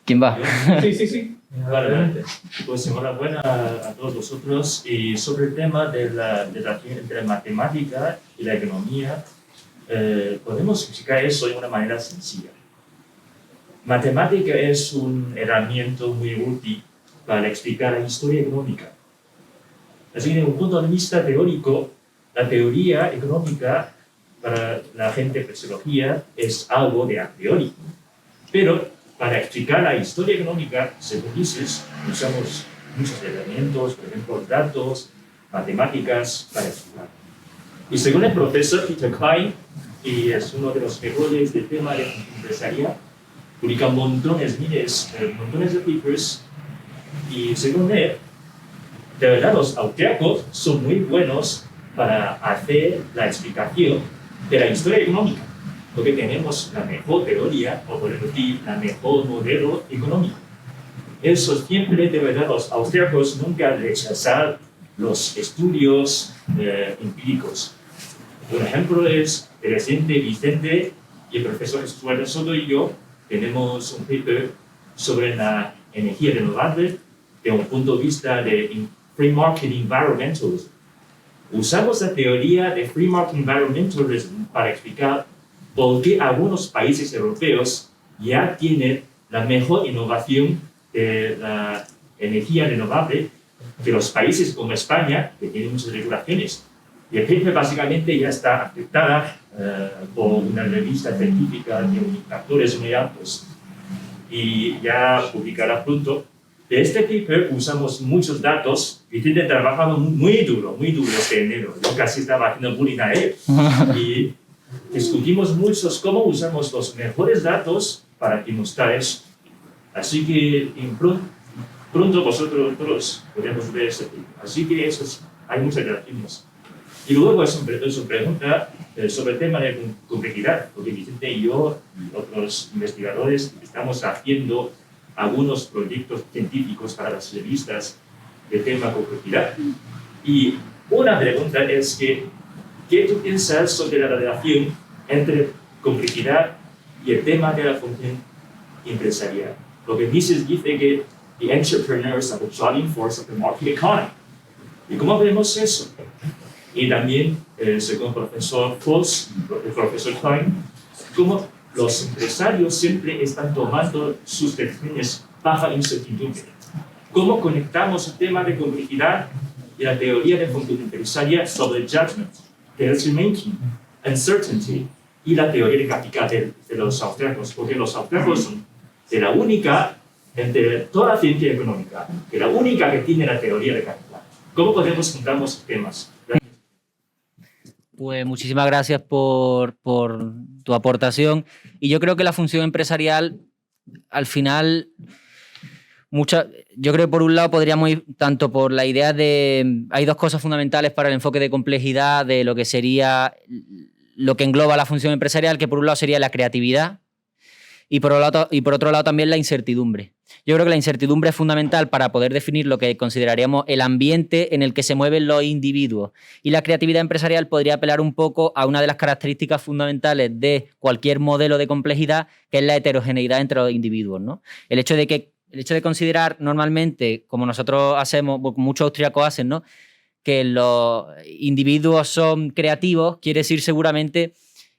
¿Quién va? Sí. Vale. Pues enhorabuena a todos vosotros. Y sobre el tema de la relación entre la matemática y la economía, podemos explicar eso de una manera sencilla. Matemática es una herramienta muy útil para explicar la historia económica. Así que, desde un punto de vista teórico, la teoría económica para la gente de sociología es algo de a priori. Pero para explicar la historia económica, según dices, usamos muchos elementos, por ejemplo, datos, matemáticas, para explicar. Y según el profesor Peter Klein, y es uno de los mejores del tema de empresarial, publica montones de papers, y según él, de verdad los austríacos son muy buenos para hacer la explicación de la historia económica. porque tenemos la mejor teoría, o por decir, la mejor modelo económico. Eso siempre, de verdad, los austríacos nunca rechazar los estudios empíricos. Un ejemplo es el reciente Vicente y el profesor Estuardo Soto y yo tenemos un paper sobre la energía renovable de un punto de vista de free market environmentalism. Usamos la teoría de free market environmentalism para explicar por qué algunos países europeos ya tienen la mejor innovación de la energía renovable que los países como España, que tienen muchas regulaciones. Y el paper básicamente ya está aceptada por una revista científica de indicadores muy altos y ya publicará pronto. De este paper usamos muchos datos. Vicente ha trabajado muy duro este enero. Yo casi estaba haciendo bullying a él. Y discutimos muchos cómo usamos los mejores datos para demostrar eso. Así que pronto vosotros todos podemos ver este paper. Así que hay muchas relaciones. Y luego es una pregunta sobre el tema de complejidad, porque Vicente y yo y otros investigadores estamos haciendo algunos proyectos científicos para las revistas de tema complejidad. Y una pregunta es que, ¿qué tú piensas sobre la relación entre complejidad y el tema de la función empresarial? Porque Mises dice que the entrepreneurs are the driving force of the market economy. ¿Y cómo vemos eso? Y también, según el profesor Foss y el profesor Klein, cómo los empresarios siempre están tomando sus decisiones bajo incertidumbre. ¿Cómo conectamos el tema de complejidad y la teoría de función empresaria sobre el judgment, decision making, uncertainty y la teoría de capital de los austríacos? Porque los austríacos son de la única, entre toda la ciencia económica, que la única que tiene la teoría de capital. ¿Cómo podemos juntar los temas? Pues muchísimas gracias por tu aportación. Y yo creo que la función empresarial, al final, yo creo que por un lado podríamos ir tanto por la idea de... Hay dos cosas fundamentales para el enfoque de complejidad de lo que sería lo que engloba la función empresarial, que por un lado sería la creatividad y por otro lado también la incertidumbre. Yo creo que la incertidumbre es fundamental para poder definir lo que consideraríamos el ambiente en el que se mueven los individuos. Y la creatividad empresarial podría apelar un poco a una de las características fundamentales de cualquier modelo de complejidad, que es la heterogeneidad entre los individuos, ¿no? El hecho de considerar normalmente, como nosotros hacemos, muchos austríacos hacen, ¿no?, que los individuos son creativos, quiere decir seguramente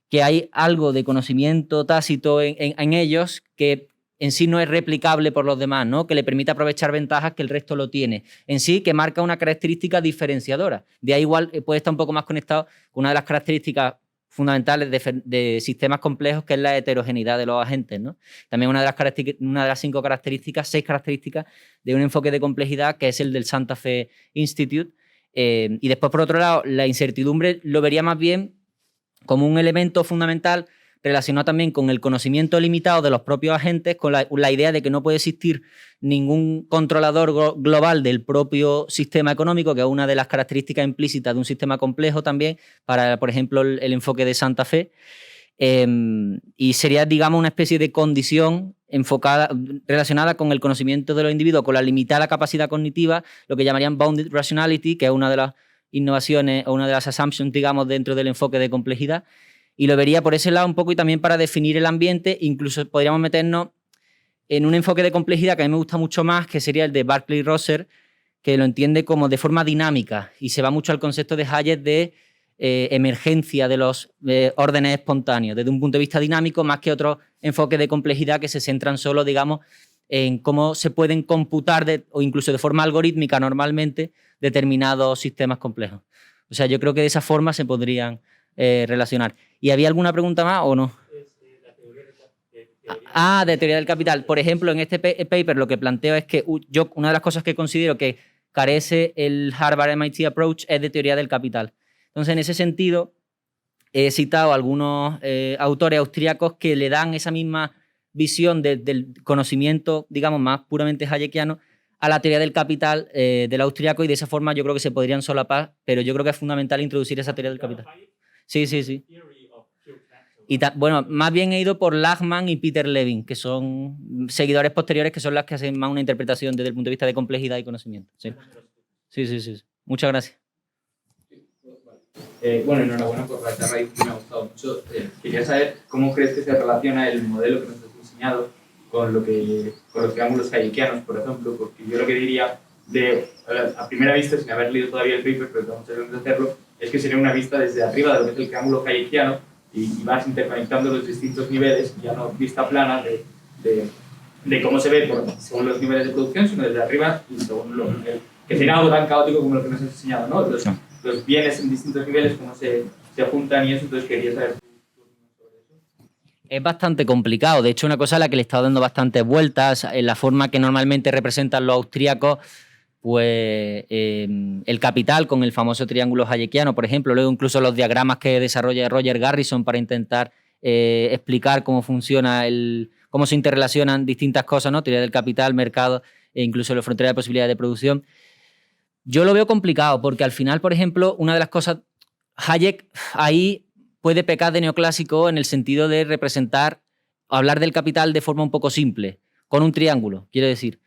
que hay algo de conocimiento tácito en ellos que en sí no es replicable por los demás, ¿no?, que le permite aprovechar ventajas que el resto lo tiene. En sí, que marca una característica diferenciadora. De ahí igual puede estar un poco más conectado con una de las características fundamentales de sistemas complejos, que es la heterogeneidad de los agentes, ¿no? También una de las 6 características de un enfoque de complejidad, que es el del Santa Fe Institute. Y después, por otro lado, la incertidumbre lo vería más bien como un elemento fundamental relacionado también con el conocimiento limitado de los propios agentes, con la idea de que no puede existir ningún controlador global del propio sistema económico, que es una de las características implícitas de un sistema complejo también, para, por ejemplo, el enfoque de Santa Fe. Y sería, digamos, una especie de condición relacionada con el conocimiento de los individuos, con la limitada capacidad cognitiva, lo que llamarían bounded rationality, que es una de las innovaciones o una de las assumptions, digamos, dentro del enfoque de complejidad. Y lo vería por ese lado un poco, y también para definir el ambiente. Incluso podríamos meternos en un enfoque de complejidad que a mí me gusta mucho más, que sería el de Barclay-Rosser, que lo entiende como de forma dinámica y se va mucho al concepto de Hayek de emergencia de los órdenes espontáneos, desde un punto de vista dinámico, más que otros enfoques de complejidad que se centran solo, digamos, en cómo se pueden computar o incluso de forma algorítmica normalmente determinados sistemas complejos. O sea, yo creo que de esa forma se podrían relacionar. ¿Y había alguna pregunta más o no? De teoría del capital. Por ejemplo, en este paper lo que planteo es que una de las cosas que considero que carece el Harvard-MIT approach es de teoría del capital. Entonces, en ese sentido, he citado a algunos autores austríacos que le dan esa misma visión del conocimiento, digamos, más puramente hayekiano a la teoría del capital del austríaco, y de esa forma yo creo que se podrían solapar, pero yo creo que es fundamental introducir esa teoría del capital. Sí. Y bueno, más bien he ido por Lachman y Peter Levin, que son seguidores posteriores que son las que hacen más una interpretación desde el punto de vista de complejidad y conocimiento. Sí, sí. Muchas gracias. Bueno, enhorabuena por la charla y me ha gustado mucho. Quería saber cómo crees que se relaciona el modelo que nos has enseñado con los triángulos hayekianos, por ejemplo, porque yo lo que diría a primera vista, sin haber leído todavía el paper, pero tengo muchas ganas de hacerlo, es que sería una vista desde arriba de lo que es el triángulo hayekiano y vas interconectando los distintos niveles, ya no vista plana de cómo se ve según los niveles de producción, sino desde arriba y según que sería algo tan caótico como lo que nos has enseñado, ¿no? Los bienes en distintos niveles, cómo se juntan y eso, entonces quería saber tu opinión sobre eso. Es bastante complicado. De hecho, una cosa a la que le he estado dando bastantes vueltas, en la forma que normalmente representan los austríacos, pues el capital con el famoso triángulo hayekiano, por ejemplo, luego incluso los diagramas que desarrolla Roger Garrison para intentar explicar cómo funciona cómo se interrelacionan distintas cosas, ¿no? Teoría del capital, mercado e incluso la frontera de posibilidades de producción. Yo lo veo complicado porque al final, por ejemplo, una de las cosas, Hayek ahí puede pecar de neoclásico en el sentido de representar, hablar del capital de forma un poco simple, con un triángulo, quiero decir.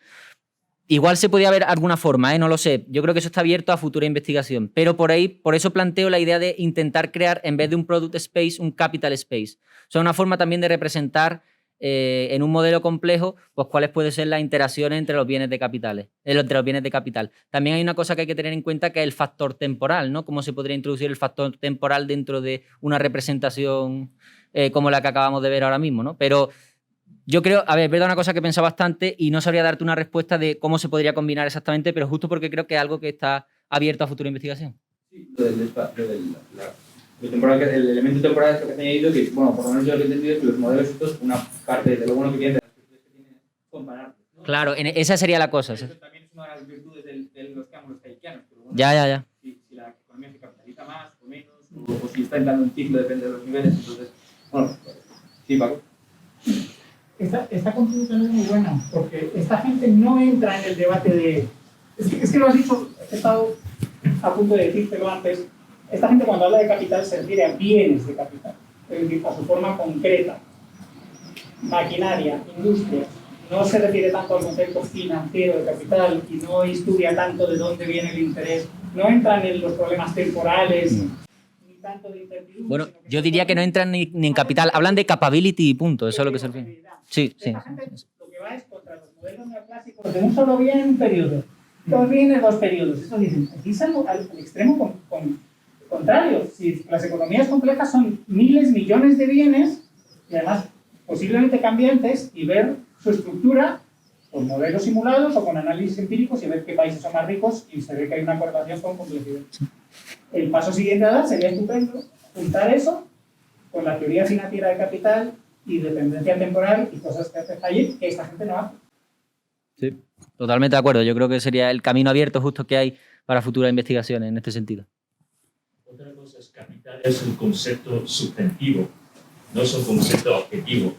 Igual se podía ver alguna forma, no lo sé. Yo creo que eso está abierto a futura investigación. Pero por eso planteo la idea de intentar crear, en vez de un product space, un capital space. O sea, una forma también de representar en un modelo complejo, pues cuáles pueden ser las interacciones entre los bienes de capital. También hay una cosa que hay que tener en cuenta, que es el factor temporal, ¿no? Cómo se podría introducir el factor temporal dentro de una representación como la que acabamos de ver ahora mismo, ¿no? Pero yo creo, a ver, es verdad, una cosa que he pensado bastante y no sabría darte una respuesta de cómo se podría combinar exactamente, pero justo porque creo que es algo que está abierto a futura investigación. Sí, lo temporal, el elemento temporal es lo que te he añadido, que, bueno, por lo menos yo lo que he entendido es que los modelos estos, una parte de lo bueno que tienen, de las virtudes que tienen, es compararlos, ¿no? Claro, esa sería la cosa. Eso también es una de las virtudes de los triángulos hayekianos. Bueno, Ya. Si la economía se capitaliza más o menos, o si está entrando un ciclo, depende de los niveles, entonces, bueno, sí, Paco. Esta contribución es muy buena, porque esta gente no entra en el debate de... Es que lo has dicho, he estado a punto de decírtelo antes. Esta gente, cuando habla de capital, se refiere a bienes de capital, es decir, a su forma concreta. Maquinaria, industria. No se refiere tanto al concepto financiero de capital y no estudia tanto de dónde viene el interés. No entran en los problemas temporales, ni tanto de incertidumbre. Bueno, yo diría que no entran ni en capital, hablan de capability y punto, eso es lo que se refiere. Sí. Esta gente lo que va es contra los modelos neoclásicos de un solo bien en un periodo, dos bienes, dos periodos. Eso dicen, aquí es al extremo contrario. Si las economías complejas son miles, millones de bienes, y además posiblemente cambiantes, y ver su estructura con modelos simulados o con análisis empíricos y ver qué países son más ricos, y se ve que hay una correlación con complejidad. El paso siguiente a dar sería estupendo juntar eso con la teoría financiera de capital y dependencia temporal y cosas que hace Hayek que esta gente no hace. Sí, totalmente de acuerdo. Yo creo que sería el camino abierto justo que hay para futuras investigaciones en este sentido. Otra cosa es capital es un concepto subjetivo, no es un concepto objetivo,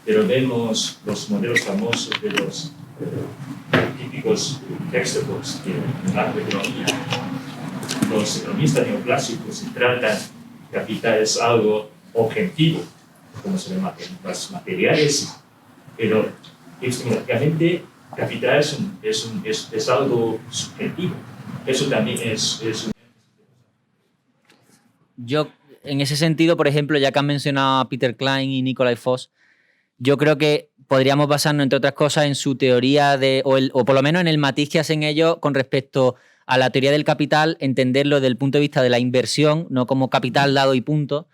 pero vemos los modelos famosos de los típicos textbooks de macroeconomía. Los economistas neoclásicos tratan capital es algo objetivo, como se llama, los materiales, pero epistemológicamente capital es algo subjetivo. Eso también es un... Yo, en ese sentido, por ejemplo, ya que han mencionado a Peter Klein y Nikolai Voss, yo creo que podríamos basarnos, entre otras cosas, en su teoría o por lo menos en el matiz que hacen ellos con respecto a la teoría del capital, entenderlo desde el punto de vista de la inversión, no como capital dado y punto.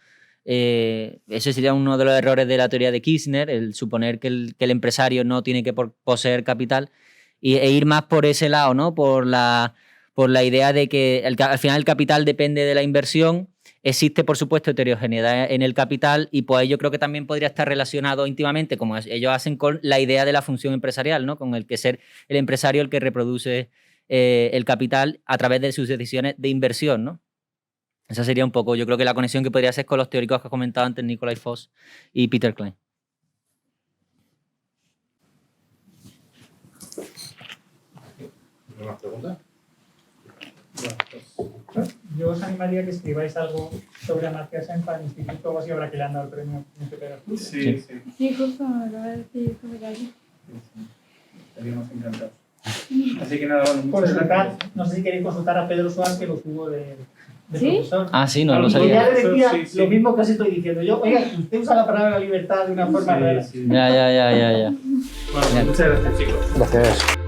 Ese sería uno de los errores de la teoría de Kirchner, el suponer que el empresario no tiene que poseer capital e ir más por ese lado, ¿no? Por la idea de que al final el capital depende de la inversión. Existe, por supuesto, heterogeneidad en el capital y pues yo creo que también podría estar relacionado íntimamente, como ellos hacen, con la idea de la función empresarial, ¿no? Con el que ser el empresario el que reproduce el capital a través de sus decisiones de inversión, ¿no? Esa sería un poco, yo creo que la conexión que podría hacer con los teóricos que ha comentado antes Nikolai Voss y Peter Klein. ¿Más preguntas? Yo yo os animaría que escribáis algo sobre Amartya Sen para el instituto o así, ahora que le han dado el premio Príncipe de Asturias. Sí, sí. Sí, justo me lo voy a decir sobre algo. Estaríamos encantados. Así que nada, bueno, muchas Consultar, gracias. no sé si queréis consultar a Pedro Suárez, que lo tuvo de ¿Sí? profesor. Ah, sí, no lo Y sabía. ya le decía Sí, sí. lo mismo que os estoy diciendo. Yo, oiga, usted usa la palabra libertad de una forma rara. Sí, sí. Ya. Bueno, muchas gracias, chicos. Gracias.